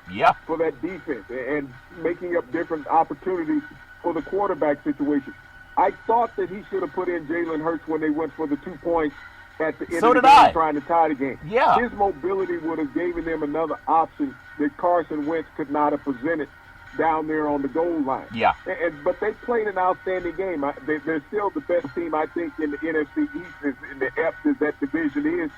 for that defense and making up different opportunities for the quarterback situation. I thought that he should have put in Jalen Hurts when they went for the 2 points at the end of the game trying to tie the game. Yeah. His mobility would have given them another option that Carson Wentz could not have presented down there on the goal line. Yeah. But they played an outstanding game. They're still the best team, I think, in the NFC East, in the F as that division is.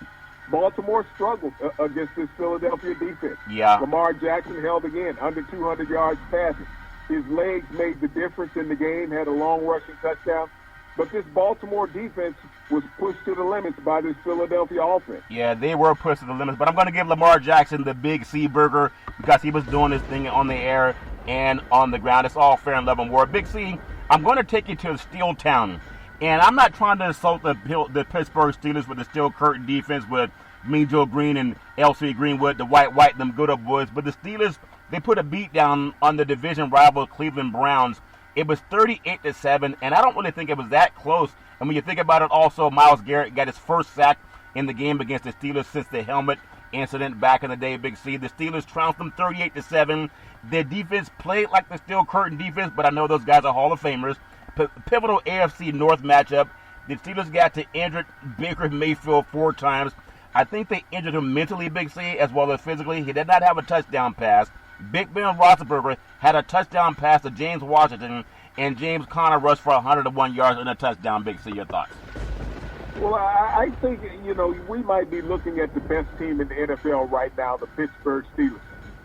Baltimore struggled against this Philadelphia defense. Yeah. Lamar Jackson held again, under 200 yards passing. His legs made the difference in the game, had a long rushing touchdown. But this Baltimore defense was pushed to the limits by this Philadelphia offense. Yeah, they were pushed to the limits. But I'm going to give Lamar Jackson the big C burger because he was doing his thing on the air and on the ground. It's all fair and level war. Big C, I'm going to take you to Steel Town. And I'm not trying to insult the Pittsburgh Steelers with the steel curtain defense with Mean Joe Green and L.C. Greenwood, the white, them good up boys. But the Steelers, they put a beat down on the division rival Cleveland Browns. It was 38-7, and I don't really think it was that close. And when you think about it, also, Myles Garrett got his first sack in the game against the Steelers since the helmet incident back in the day, Big C. The Steelers trounced them 38-7. Their defense played like the steel curtain defense, but I know those guys are Hall of Famers. Pivotal AFC North matchup. The Steelers got to injure Baker Mayfield 4 times. I think they injured him mentally, Big C, as well as physically. He did not have a touchdown pass. Big Ben Roethlisberger had a touchdown pass to James Washington, and James Conner rushed for 101 yards and a touchdown. Big C, your thoughts? Well, I think, we might be looking at the best team in the NFL right now, the Pittsburgh Steelers.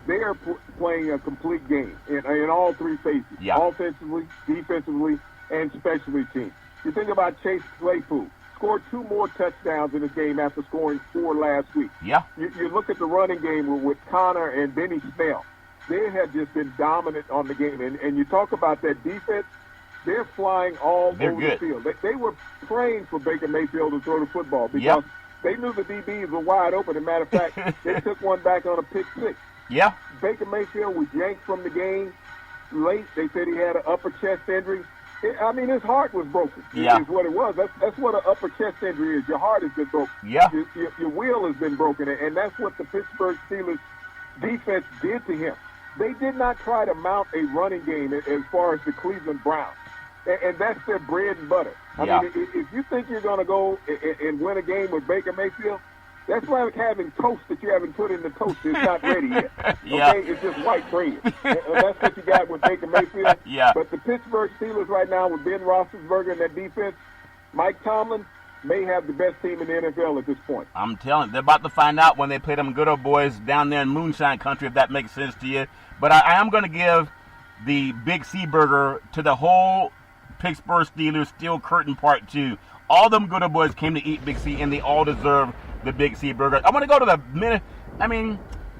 They are playing a complete game in all 3 phases, offensively, defensively, and specialty teams. You think about Chase Claypool, scored 2 more touchdowns in this game after scoring 4 last week. Yeah. You look at the running game with Connor and Benny Snell. They have just been dominant on the game. And you talk about that defense, they're flying all over the field. They were praying for Baker Mayfield to throw the football because they knew the DBs were wide open. As a matter of fact, they took one back on a pick 6. Yeah. Baker Mayfield was yanked from the game late. They said he had an upper chest injury. His heart was broken. Yeah. Is what it was. That's what an upper chest injury is. Your heart has been broken. Yeah. Your will has been broken, and that's what the Pittsburgh Steelers defense did to him. They did not try to mount a running game as far as the Cleveland Browns, and that's their bread and butter. If you think you're going to go and win a game with Baker Mayfield, that's like having toast that you haven't put in the toast. It's not ready yet. Yeah. Okay, it's just white bread, and that's what you got with Baker Mayfield. Yeah. But the Pittsburgh Steelers right now with Ben Roethlisberger and that defense, Mike Tomlin may have the best team in the NFL at this point. I'm telling you, they're about to find out when they play them good old boys down there in Moonshine Country, if that makes sense to you. But I am going to give the Big C Burger to the whole Pittsburgh Steelers Steel Curtain Part 2. All them good old boys came to eat Big C, and they all deserve the Big C Burger. I want to go to the minute.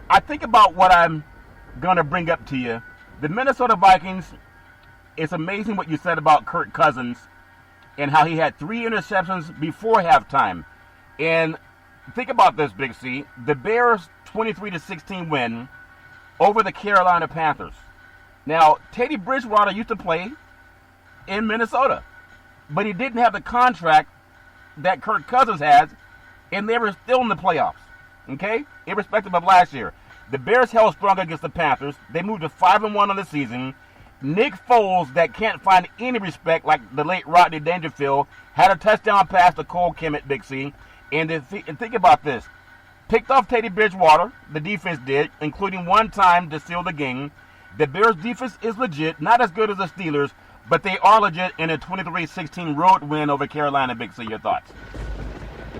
I think about what I'm going to bring up to you. The Minnesota Vikings, it's amazing what you said about Kirk Cousins and how he had 3 interceptions before halftime. And think about this, Big C. The Bears 23-16 win over the Carolina Panthers. Now, Teddy Bridgewater used to play in Minnesota, but he didn't have the contract that Kirk Cousins has, and they were still in the playoffs, okay? Irrespective of last year. The Bears held strong against the Panthers. They moved to 5-1 on the season. Nick Foles, that can't find any respect like the late Rodney Dangerfield, had a touchdown pass to Cole Kmet, Big C. And think about this. Picked off Teddy Bridgewater, the defense did, including one time to seal the game. The Bears' defense is legit, not as good as the Steelers, but they are legit in a 23-16 road win over Carolina, Big C. Your thoughts?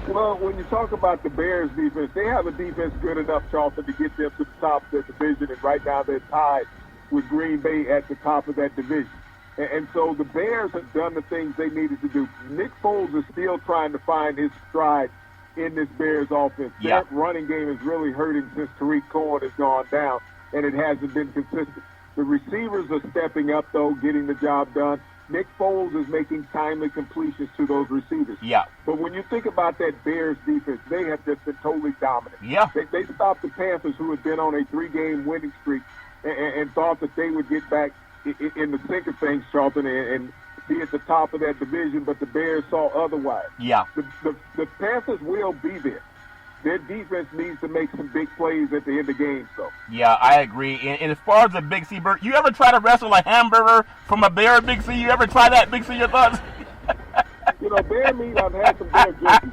Well, when you talk about the Bears' defense, they have a defense good enough, Charlton, to get them to the top of their division, and right now they're tied with Green Bay at the top of that division. And so the Bears have done the things they needed to do. Nick Foles is still trying to find his stride in this Bears offense. Yeah. That running game is really hurting since Tariq Cohen has gone down, and it hasn't been consistent. The receivers are stepping up, though, getting the job done. Nick Foles is making timely completions to those receivers. Yeah. But when you think about that Bears defense, they have just been totally dominant. Yeah. They stopped the Panthers, who had been on a 3-game winning streak, and thought that they would get back in the sync of things, Charlton, and be at the top of that division, but the Bears saw otherwise. Yeah. The Panthers will be there. Their defense needs to make some big plays at the end of games, though. Yeah, I agree. And as far as the Big C Burger, you ever try to wrestle a hamburger from a bear, Big C? You ever try that, Big C? Your thoughts? Bear meat, I've had some bear jerky.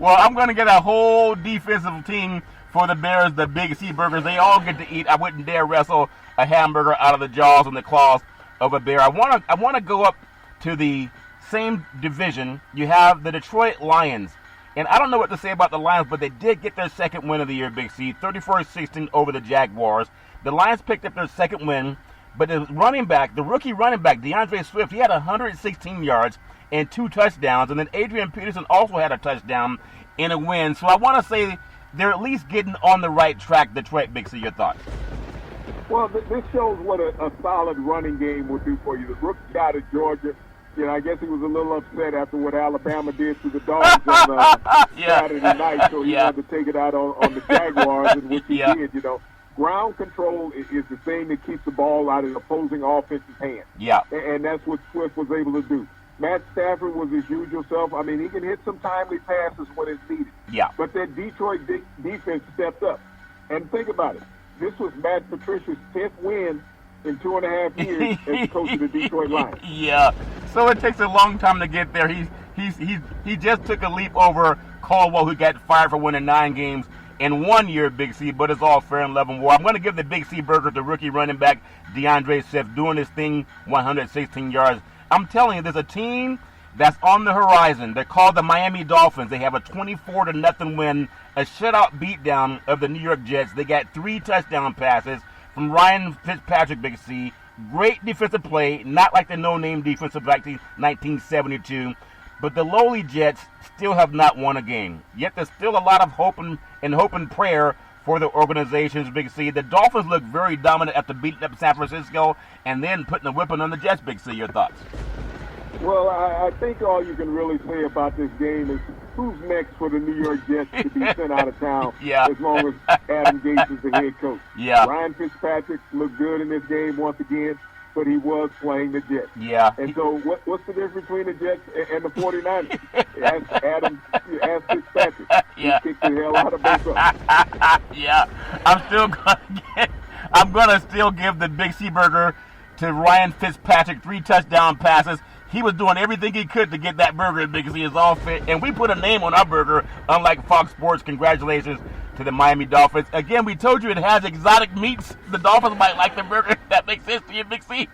Well, I'm going to get a whole defensive team for the Bears, the Big C Burgers. They all get to eat. I wouldn't dare wrestle a hamburger out of the jaws and the claws of a bear. I want to go up to the same division. You have the Detroit Lions. And I don't know what to say about the Lions, but they did get their second win of the year, Big C, 34-16 over the Jaguars. The Lions picked up their second win, but the rookie running back, DeAndre Swift, he had 116 yards and 2 touchdowns, and then Adrian Peterson also had a touchdown in a win. So I want to say they're at least getting on the right track, Detroit, Big C. Your thoughts? Well, this shows what a solid running game will do for you. The rookie guy to Georgia, I guess he was a little upset after what Alabama did to the Dogs on Saturday night, so he wanted to take it out on the Jaguars, and which he did. Ground control is the thing that keeps the ball out of the opposing offense's hand. Yeah. And that's what Swift was able to do. Matt Stafford was his usual self. He can hit some timely passes when it's needed. Yeah. But that Detroit defense stepped up. And think about it. This was Matt Patricia's 10th win in 2.5 years as coach of the Detroit Lions. Yeah. So it takes a long time to get there. He just took a leap over Caldwell, who got fired for winning 9 games in 1 year, Big C, but it's all fair and love and war. I'm going to give the Big C Burger to rookie running back DeAndre Swift, doing his thing, 116 yards. I'm telling you, there's a team that's on the horizon. They're called the Miami Dolphins. They have a 24-0 win, a shutout beatdown of the New York Jets. They got 3 touchdown passes from Ryan Fitzpatrick, Big C. Great defensive play, not like the no-name defense of 1972. But the lowly Jets still have not won a game. Yet there's still a lot of hope and prayer for the organization's, Big C. The Dolphins look very dominant after beating up San Francisco and then putting a whipping on the Jets, Big C. Your thoughts? Well, I think all you can really say about this game is who's next for the New York Jets to be sent out of town Yeah. as long as Adam Gase is the head coach. Yeah. Ryan Fitzpatrick looked good in this game once again, but he was playing the Jets. Yeah. And so what's the difference between the Jets and the 49ers? Ask Fitzpatrick. Yeah. He kicked the hell out of both of them. Yeah. I'm gonna still give the Big C Burger to Ryan Fitzpatrick, 3 touchdown passes. He was doing everything he could to get that burger because he is all fit. And we put a name on our burger, unlike Fox Sports. Congratulations to the Miami Dolphins. Again, we told you it has exotic meats. The Dolphins might like the burger. That makes sense to you, Big C?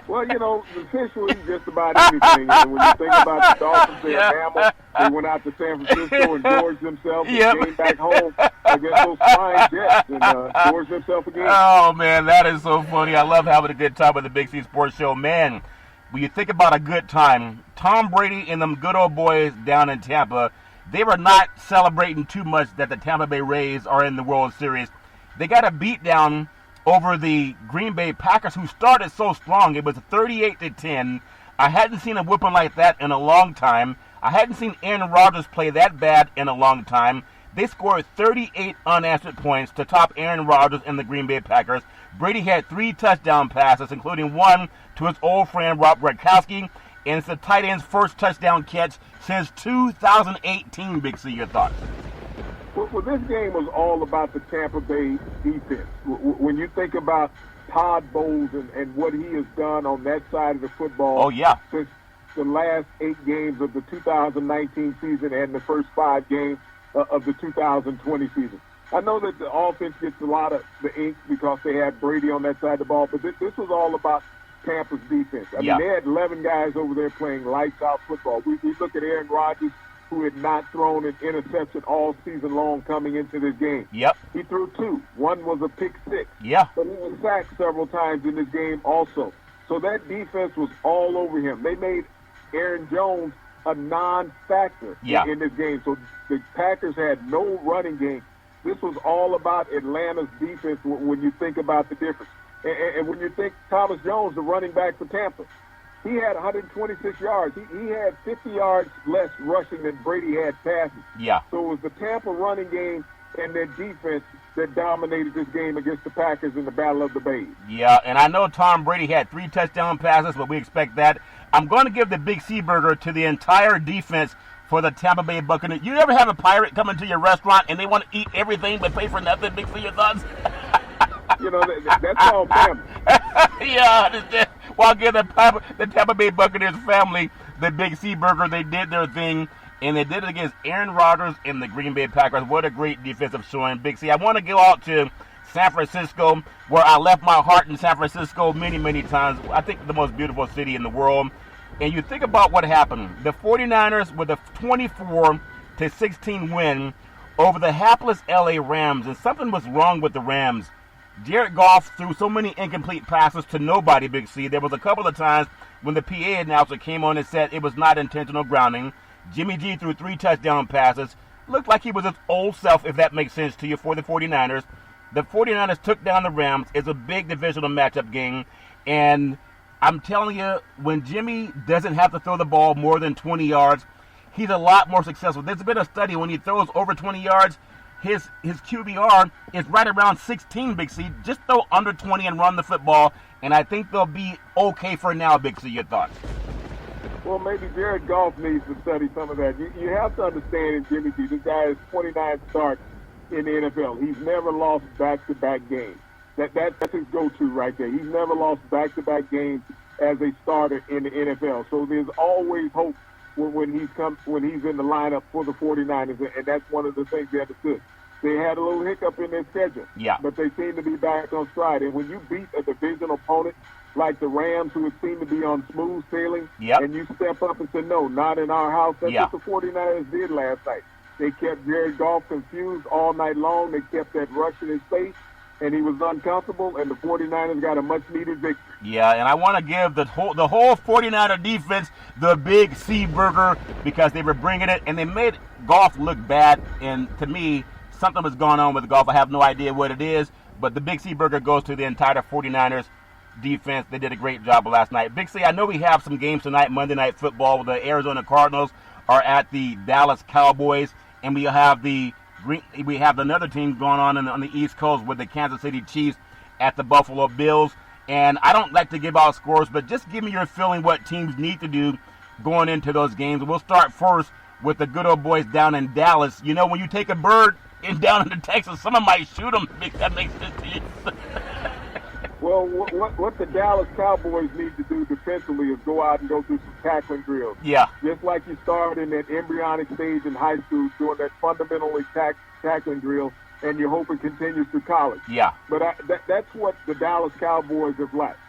Well, the fish will eat just about anything. And when you think about the Dolphins, they're mammal. They went out to San Francisco and gorged themselves and came back home against those flying Jets and gorged themselves again. Oh, man, that is so funny. I love having a good time with the Big C Sports Show. Man, when you think about a good time, Tom Brady and them good old boys down in Tampa, they were not celebrating too much that the Tampa Bay Rays are in the World Series. They got a beat down over the Green Bay Packers, who started so strong. It was 38-10. I hadn't seen a whooping like that in a long time. I hadn't seen Aaron Rodgers play that bad in a long time. They scored 38 unanswered points to top Aaron Rodgers and the Green Bay Packers. Brady had 3 touchdown passes, including one to his old friend Rob Gronkowski, and it's the tight end's first touchdown catch since 2018. Big C, your thoughts? Well, this game was all about the Tampa Bay defense. When you think about Todd Bowles and what he has done on that side of the football since the last 8 games of the 2019 season and the first 5 games of the 2020 season. I know that the offense gets a lot of the ink because they had Brady on that side of the ball, but this was all about Tampa's defense. I mean, they had 11 guys over there playing lights-out football. We look at Aaron Rodgers, who had not thrown an interception all season long coming into this game. Yep. He threw 2. One was a pick 6. Yeah. But he was sacked several times in this game also. So that defense was all over him. They made Aaron Jones a non-factor in this game. So the Packers had no running game. This was all about Atlanta's defense when you think about the difference. And when you think Thomas Jones, the running back for Tampa, he had 126 yards. He had 50 yards less rushing than Brady had passing. Yeah. So it was the Tampa running game and their defense that dominated this game against the Packers in the Battle of the Bays. Yeah, and I know Tom Brady had 3 touchdown passes, but we expect that. I'm going to give the Big C Burger to the entire defense for the Tampa Bay Buccaneers. You ever have a pirate come into your restaurant and they want to eat everything but pay for nothing? Big C, your thoughts? That's all family. Yeah, I understand. Well, I'll give the Tampa Bay Buccaneers family the Big C Burger. They did their thing, and they did it against Aaron Rodgers and the Green Bay Packers. What a great defensive showing, Big C. I want to go out to San Francisco, where I left my heart in San Francisco many, many times. I think the most beautiful city in the world. And you think about what happened. The 49ers with a 24-16 win over the hapless LA Rams, and something was wrong with the Rams. Jared Goff threw so many incomplete passes to nobody, Big C. There was a couple of times when the PA announcer came on and said it was not intentional grounding. Jimmy G threw 3 touchdown passes. Looked like he was his old self, if that makes sense to you, for the 49ers. The 49ers took down the Rams. It's a big divisional matchup game. And I'm telling you, when Jimmy doesn't have to throw the ball more than 20 yards, he's a lot more successful. There's been a study when he throws over 20 yards, his QBR is right around 16, Big C. Just throw under 20 and run the football, and I think they'll be okay for now, Big C. Your thoughts? Well, maybe Jared Goff needs to study some of that. You have to understand in Jimmy G, this guy has 29 starts in the NFL. He's never lost back-to-back games. That's his go-to right there. He's never lost back-to-back games as a starter in the NFL. So there's always hope when he's in the lineup for the 49ers, and that's one of the things they understood. They had a little hiccup in their schedule, but they seem to be back on stride. And when you beat a division opponent like the Rams, who seem to be on smooth sailing, and you step up and say, no, not in our house, that's what the 49ers did last night. They kept Jared Goff confused all night long. They kept that rush in his face, and he was uncomfortable, and the 49ers got a much-needed victory. Yeah, and I want to give the whole 49er defense the Big C Burger because they were bringing it, and they made Goff look bad, and to me, something was going on with Goff. I have no idea what it is, but the Big C Burger goes to the entire 49ers defense. They did a great job last night. Big C, I know we have some games tonight, Monday Night Football. The Arizona Cardinals are at the Dallas Cowboys, and we have another team going on the East Coast with the Kansas City Chiefs at the Buffalo Bills. And I don't like to give out scores, but just give me your feeling what teams need to do going into those games. We'll start first with the good old boys down in Dallas. You know, when you take a bird down into Texas, someone might shoot them. That makes sense to you. Well, what the Dallas Cowboys need to do defensively is go out and go through some tackling drills. Yeah. Just like you started in that embryonic stage in high school, doing that fundamentally tackling drill, and you hope it continues through college. Yeah. But that's what the Dallas Cowboys have lacked.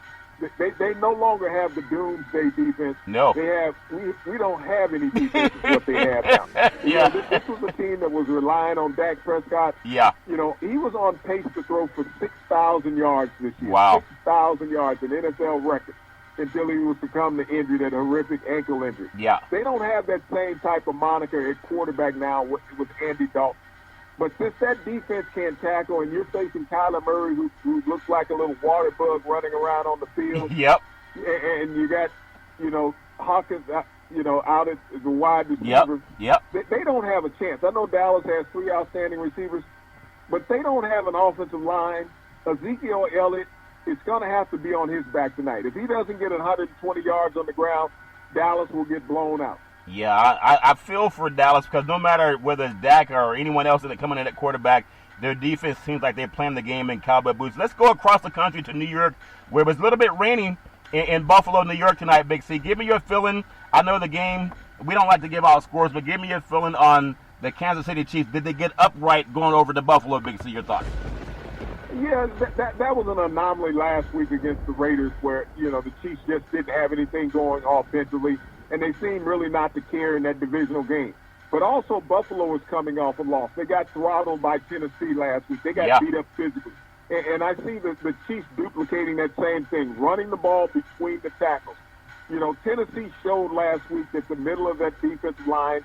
They no longer have the doomsday defense. No. We don't have any defense is what they have now. Yeah. This was a team that was relying on Dak Prescott. Yeah. You know, he was on pace to throw for 6,000 yards this year. Wow. 6,000 yards, an NFL record, until he was succumbed to injury, that horrific ankle injury. Yeah. They don't have that same type of moniker at quarterback now with Andy Dalton. But since that defense can't tackle, and you're facing Kyler Murray, who looks like a little water bug running around on the field. Yep. And you got, Hawkins, out at the wide receiver. Yep. They don't have a chance. I know Dallas has 3 outstanding receivers, but they don't have an offensive line. Ezekiel Elliott is going to have to be on his back tonight. If he doesn't get 120 yards on the ground, Dallas will get blown out. Yeah, I feel for Dallas because no matter whether it's Dak or anyone else that coming in at quarterback, their defense seems like they're playing the game in cowboy boots. Let's go across the country to New York, where it was a little bit rainy in Buffalo, New York tonight, Big C. Give me your feeling. I know the game, we don't like to give out scores, but give me your feeling on the Kansas City Chiefs. Did they get upright going over to Buffalo, Big C? Your thoughts? Yeah, that was an anomaly last week against the Raiders where, the Chiefs just didn't have anything going offensively, and they seemed really not to care in that divisional game. But also Buffalo was coming off a loss. They got throttled by Tennessee last week. They got beat up physically. And I see the Chiefs duplicating that same thing, running the ball between the tackles. Tennessee showed last week that the middle of that defensive line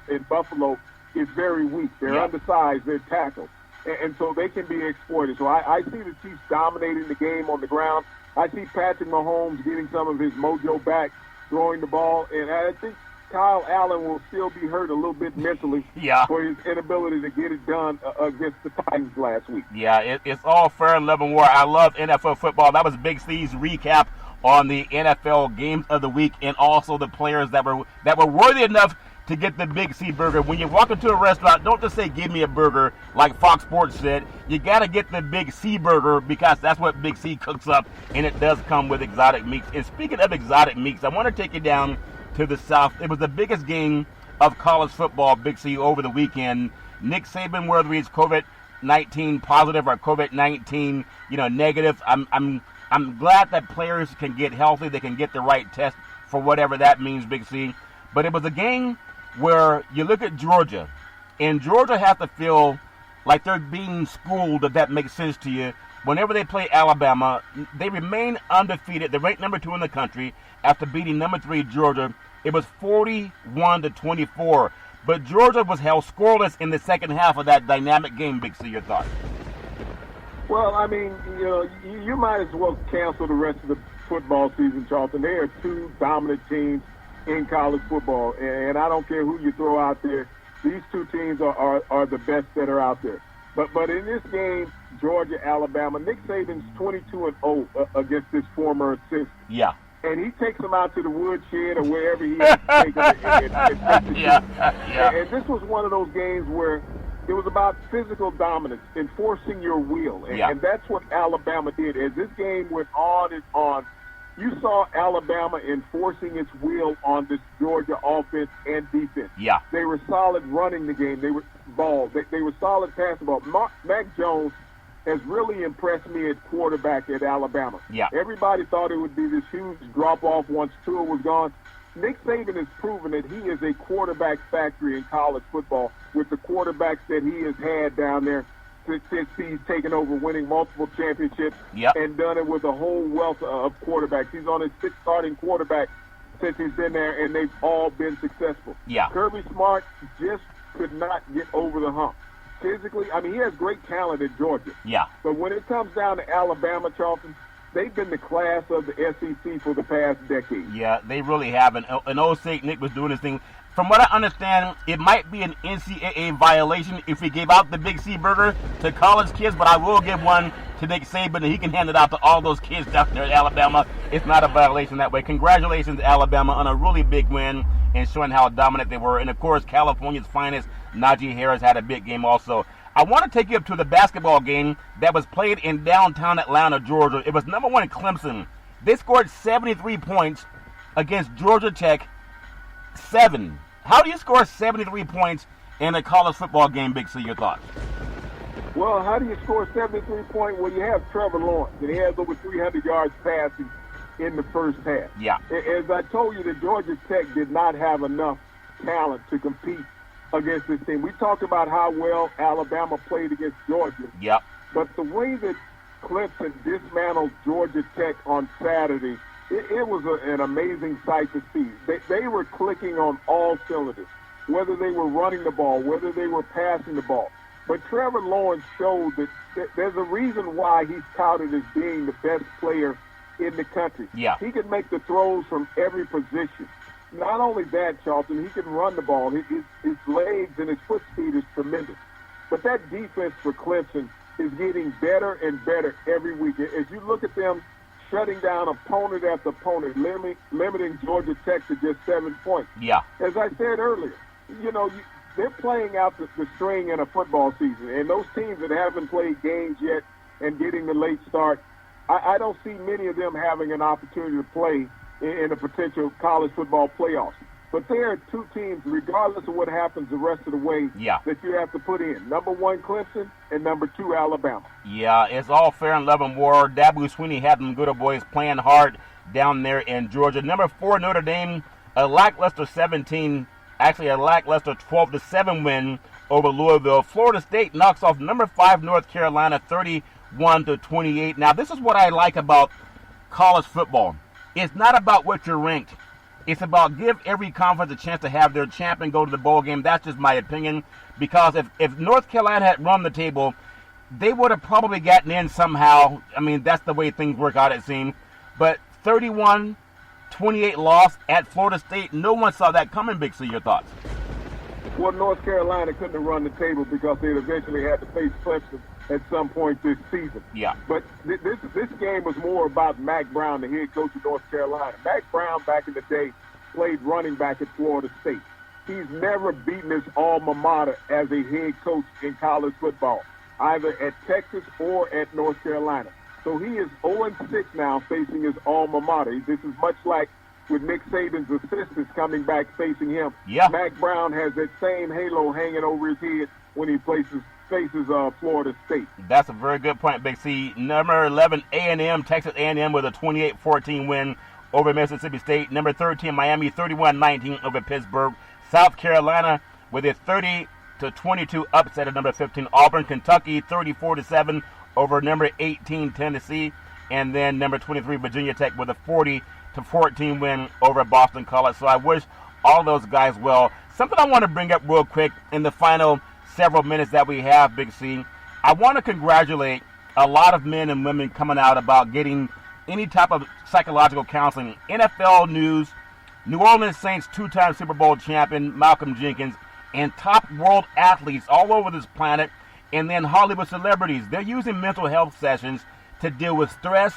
in Buffalo is very weak. They're undersized. They're tackled. And so they can be exploited. So I see the Chiefs dominating the game on the ground. I see Patrick Mahomes getting some of his mojo back, throwing the ball. And I think Kyle Allen will still be hurt a little bit mentally for his inability to get it done against the Titans last week. Yeah, it's all fair and level war. I love NFL football. That was Big C's recap on the NFL games of the week and also the players that were worthy enough to get the Big C burger. When you walk into a restaurant, don't just say, give me a burger, like Fox Sports said. You got to get the Big C burger because that's what Big C cooks up, and it does come with exotic meats. And speaking of exotic meats, I want to take you down to the South. It was the biggest game of college football, Big C, over the weekend. Nick Saban, whether he's COVID-19 positive or COVID-19, negative, I'm glad that players can get healthy. They can get the right test for whatever that means, Big C. But it was a game where you look at Georgia, and Georgia has to feel like they're being schooled, if that makes sense to you. Whenever they play Alabama, they remain undefeated. They're ranked number 2 in the country after beating number 3 Georgia. It was 41-24. But Georgia was held scoreless in the second half of that dynamic game, Big C. Your thoughts? Well, I mean, you might as well cancel the rest of the football season, Charlton. There are 2 dominant teams in college football, and I don't care who you throw out there. These 2 teams are the best that are out there. But in this game, Georgia, Alabama, Nick Saban's 22-0 against his former assistant. Yeah. And he takes them out to the woodshed or wherever he has to take them. And this was one of those games where it was about physical dominance, enforcing your will. And that's what Alabama did. As this game went on and on, you saw Alabama enforcing its will on this Georgia offense and defense. Yeah. They were solid running the game. They were They were solid passing ball. Mac Jones has really impressed me at quarterback at Alabama. Yeah. Everybody thought it would be this huge drop-off once Tua was gone. Nick Saban has proven that he is a quarterback factory in college football with the quarterbacks that he has had down there since he's taken over, winning multiple championships and done it with a whole wealth of quarterbacks. He's on his 6th starting quarterback since he's been there, and they've all been successful. Yeah. Kirby Smart just could not get over the hump. Physically, I mean, he has great talent at Georgia. Yeah. But when it comes down to Alabama, Charlton, they've been the class of the SEC for the past decade. Yeah, they really have. And old St. Nick was doing his thing. From what I understand, it might be an NCAA violation if we gave out the Big C burger to college kids, but I will give one to Nick Saban, and he can hand it out to all those kids down there at Alabama. It's not a violation that way. Congratulations, Alabama, on a really big win and showing how dominant they were. And, of course, California's finest, Najee Harris, had a big game also. I want to take you up to the basketball game that was played in downtown Atlanta, Georgia. It was number 1 Clemson. They scored 73 points against Georgia Tech. 7. How do you score 73 points in a college football game, Big C? Your thoughts? Well, how do you score 73 points? Well, you have Trevor Lawrence, and he has over 300 yards passing in the first half. Yeah. As I told you, the Georgia Tech did not have enough talent to compete against this team. We talked about how well Alabama played against Georgia. Yep. But the way that Clemson dismantled Georgia Tech on Saturday, it was an amazing sight to see. They were clicking on all cylinders, whether they were running the ball, whether they were passing the ball. But Trevor Lawrence showed that there's a reason why he's touted as being the best player in the country. Yeah. He can make the throws from every position. Not only that, Charlton, he can run the ball. His legs and his foot speed is tremendous. But that defense for Clemson is getting better and better every week. As you look at them shutting down opponent after opponent, limiting Georgia Tech to just 7 points. Yeah. As I said earlier, they're playing out the string in a football season. And those teams that haven't played games yet and getting the late start, I don't see many of them having an opportunity to play in a potential college football playoffs. But there are 2 teams, regardless of what happens the rest of the way, that you have to put in. Number 1, Clemson, and number 2, Alabama. Yeah, it's all fair and love and war. Dabo Swinney had them good old boys playing hard down there in Georgia. Number 4, Notre Dame, a lackluster 12-7 win over Louisville. Florida State knocks off number 5, North Carolina, 31-28. Now, this is what I like about college football. It's not about what you're ranked. It's about give every conference a chance to have their champion go to the bowl game. That's just my opinion. Because if North Carolina had run the table, they would have probably gotten in somehow. I mean, that's the way things work out, it seems. But 31-28 loss at Florida State, no one saw that coming, Big C. Your thoughts? Well, North Carolina couldn't have run the table because they'd eventually had to face Clemson at some point this season. Yeah. But this game was more about Mack Brown, the head coach of North Carolina. Mack Brown, back in the day, played running back at Florida State. He's never beaten his alma mater as a head coach in college football, either at Texas or at North Carolina. So he is 0-6 now facing his alma mater. This is much like with Nick Saban's assistants coming back facing him. Yeah. Mack Brown has that same halo hanging over his head when he faces Florida State. That's a very good point, Big C. Number 11, A&M, Texas A&M with a 28-14 win over Mississippi State. Number 13, Miami, 31-19 over Pittsburgh. South Carolina with a 30-22 upset at number 15, Auburn. Kentucky, 34-7 over number 18, Tennessee. And then number 23, Virginia Tech with a 40-14 win over Boston College. So I wish all those guys well. Something I want to bring up real quick in the final several minutes that we have, Big C. I want to congratulate a lot of men and women coming out about getting any type of psychological counseling. NFL news, New Orleans Saints 2-time Super Bowl champion Malcolm Jenkins, and top world athletes all over this planet, and then Hollywood celebrities. They're using mental health sessions to deal with stress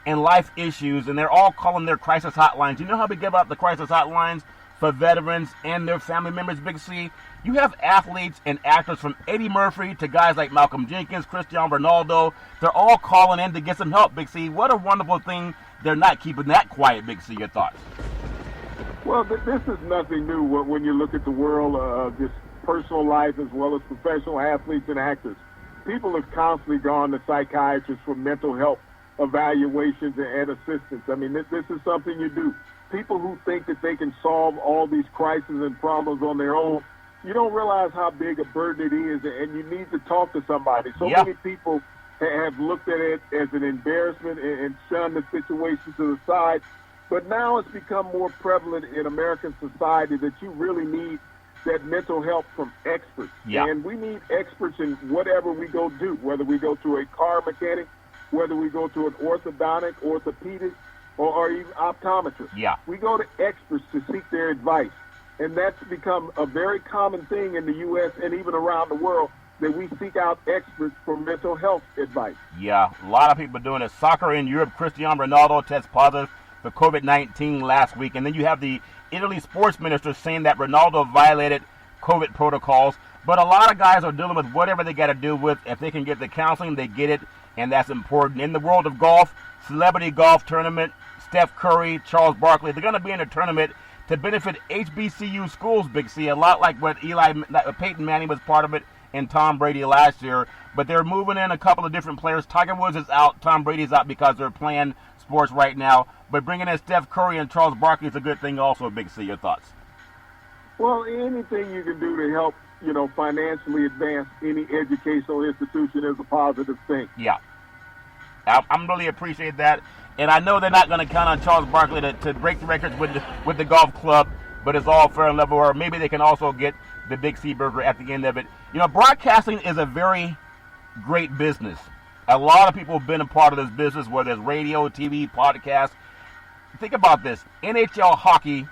and life issues, and they're all calling their crisis hotlines. You know how we give out the crisis hotlines for veterans and their family members, Big C? You have athletes and actors from Eddie Murphy to guys like Malcolm Jenkins, Cristiano Ronaldo. They're all calling in to get some help, Big C. What a wonderful thing. They're not keeping that quiet, Big C. Your thoughts? Well, this is nothing new when you look at the world of just personal life as well as professional athletes and actors. People have constantly gone to psychiatrists for mental health evaluations and assistance. I mean, this is something you do. People who think that they can solve all these crises and problems on their own, you don't realize how big a burden it is, and you need to talk to somebody. So many people have looked at it as an embarrassment and shunned the situation to the side. But now it's become more prevalent in American society that you really need that mental help from experts. Yeah. And we need experts in whatever we go do, whether we go to a car mechanic whether we go to an orthodontic, orthopedic, or even optometrist. Yeah. We go to experts to seek their advice. And that's become a very common thing in the U.S. and even around the world, that we seek out experts for mental health advice. Yeah, a lot of people doing it. Soccer in Europe, Cristiano Ronaldo tests positive for COVID-19 last week. And then you have the Italy sports minister saying that Ronaldo violated COVID protocols. But a lot of guys are dealing with whatever they got to deal with. If they can get the counseling, they get it, and that's important. In the world of golf, celebrity golf tournament, Steph Curry, Charles Barkley, they're going to be in a tournament to benefit HBCU schools, Big C, a lot like what Peyton Manning was part of it and Tom Brady last year. But they're moving in a couple of different players. Tiger Woods is out. Tom Brady's out because they're playing sports right now. But bringing in Steph Curry and Charles Barkley is a good thing also, Big C. Your thoughts? Well, anything you can do to help, financially advance any educational institution is a positive thing. Yeah. I'm really appreciate that. And I know they're not going to count on Charles Barkley to break the records with the golf club, but it's all fair and level. Or maybe they can also get the Big C burger at the end of it. Broadcasting is a very great business. A lot of people have been a part of this business, whether it's radio, TV, podcast. Think about this. NHL hockey,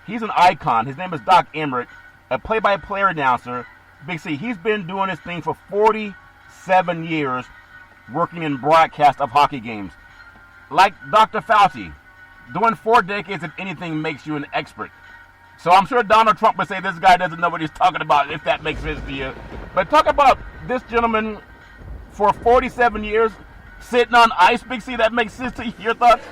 he's an icon. His name is Doc Emmerich, a play-by-play announcer. Big C, he's been doing this thing for 47 years, working in broadcast of hockey games. Like Dr. Fauci, doing 4 decades if anything makes you an expert. So I'm sure Donald Trump would say this guy doesn't know what he's talking about, if that makes sense to you. But talk about this gentleman for 47 years sitting on ice, Big C. That makes sense to you. Your thoughts?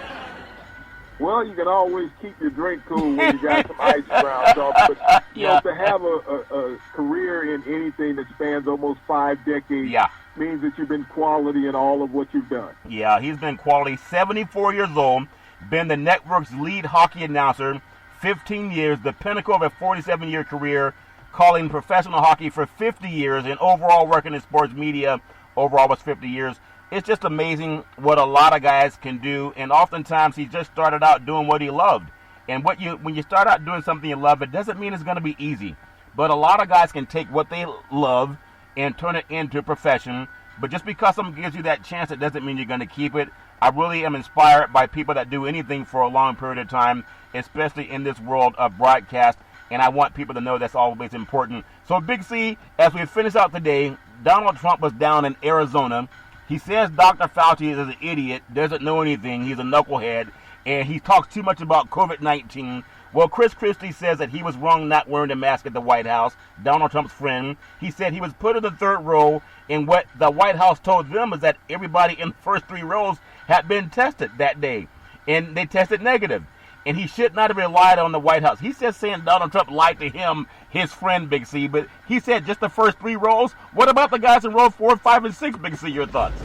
Well, you can always keep your drink cool when you got some ice around, Charles. But to have a career in anything that spans almost 5 decades means that you've been quality in all of what you've done. Yeah, he's been quality. 74 years old, been the network's lead hockey announcer, 15 years, the pinnacle of a 47-year career, calling professional hockey for 50 years, and overall working in sports media overall was 50 years. It's just amazing what a lot of guys can do, and oftentimes he just started out doing what he loved. And when you start out doing something you love, it doesn't mean it's going to be easy. But a lot of guys can take what they love and turn it into a profession. But just because someone gives you that chance, it doesn't mean you're going to keep it. I really am inspired by people that do anything for a long period of time, especially in this world of broadcast. And I want people to know that's always important. So, Big C, as we finish out today, Donald Trump was down in Arizona. He says Dr. Fauci is an idiot, doesn't know anything, he's a knucklehead, and he talks too much about COVID-19. Well, Chris Christie says that he was wrong not wearing a mask at the White House, Donald Trump's friend. He said he was put in the third row, and what the White House told them is that everybody in the first 3 rows had been tested that day, and they tested negative. And he should not have relied on the White House. He says saying Donald Trump lied to him, his friend, Big C, but he said just the first 3 rows. What about the guys in row 4, 5, and 6, Big C? Your thoughts?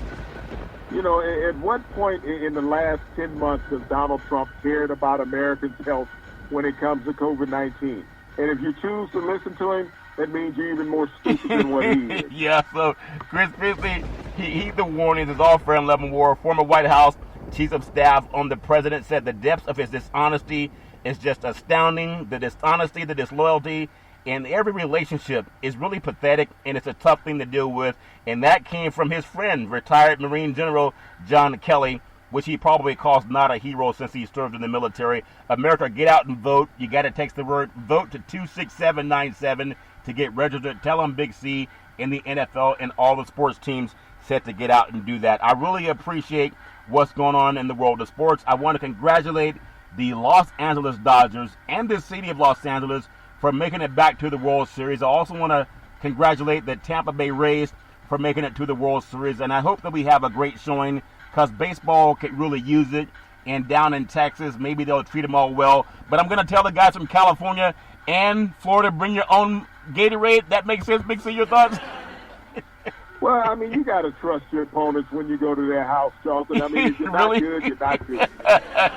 At what point in the last 10 months has Donald Trump cared about Americans' health when it comes to COVID-19? And if you choose to listen to him, that means you're even more stupid than what he is. Yeah, so Chris Christie, he's the warnings. It's all fair and level war. Former White House Chief of Staff on the president said the depths of his dishonesty is just astounding. The dishonesty, the disloyalty in every relationship is really pathetic, and it's a tough thing to deal with. And that came from his friend, retired Marine General John Kelly, which he probably calls not a hero since he served in the military. America, get out and vote. You got to text the word VOTE to 26797 to get registered. Tell them Big C in the NFL and all the sports teams set to get out and do that. I really appreciate what's going on in the world of sports. I want to congratulate the Los Angeles Dodgers and the city of Los Angeles for making it back to the World Series. I also want to congratulate the Tampa Bay Rays for making it to the World Series, and I hope that we have a great showing because baseball could really use it. And down in Texas, maybe they'll treat them all well. But I'm going to tell the guys from California and Florida, bring your own Gatorade. That makes sense. Big C, your thoughts? Well, you got to trust your opponents when you go to their house, Charlton. If you're not good, you're not good.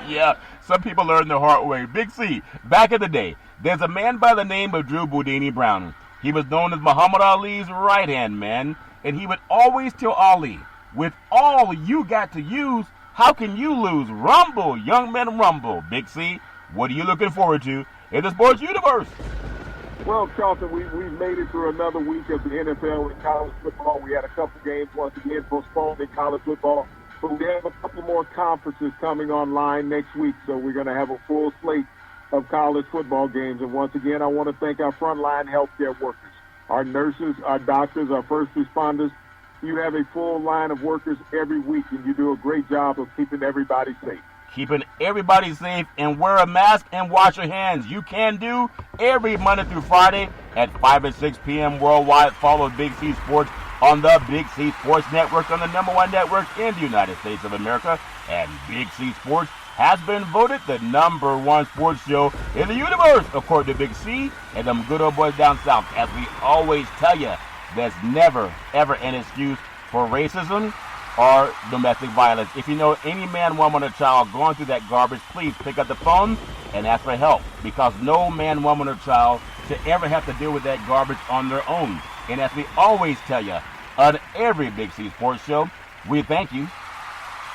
Yeah, some people learn the hard way. Big C, back in the day, there's a man by the name of Drew Boudini Brown. He was known as Muhammad Ali's right-hand man, and he would always tell Ali, with all you got to use, how can you lose? Rumble, young men, rumble. Big C, what are you looking forward to in the sports universe? Well, Charlton, we've made it through another week of the NFL and college football. We had a couple games once again postponed in college football. But we have a couple more conferences coming online next week, so we're going to have a full slate of college football games. And once again, I want to thank our frontline healthcare workers, our nurses, our doctors, our first responders. You have a full line of workers every week, and you do a great job of keeping everybody safe. Keeping everybody safe, and wear a mask and wash your hands. You can do every Monday through Friday at 5 and 6 p.m. worldwide. Follow Big C Sports on the Big C Sports Network, on the #1 network in the United States of America. And Big C Sports has been voted the #1 sports show in the universe, according to Big C and them good old boys down south. As we always tell you, there's never, ever an excuse for racism or domestic violence. If you know any man, woman, or child going through that garbage, please pick up the phone and ask for help, because no man, woman, or child should ever have to deal with that garbage on their own. And as we always tell you on every Big C Sports show, we thank you,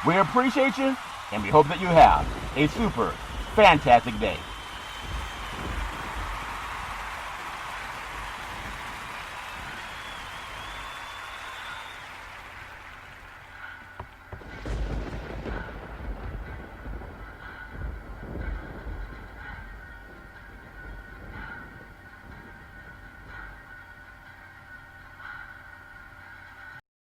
we appreciate you, and we hope that you have a super fantastic day.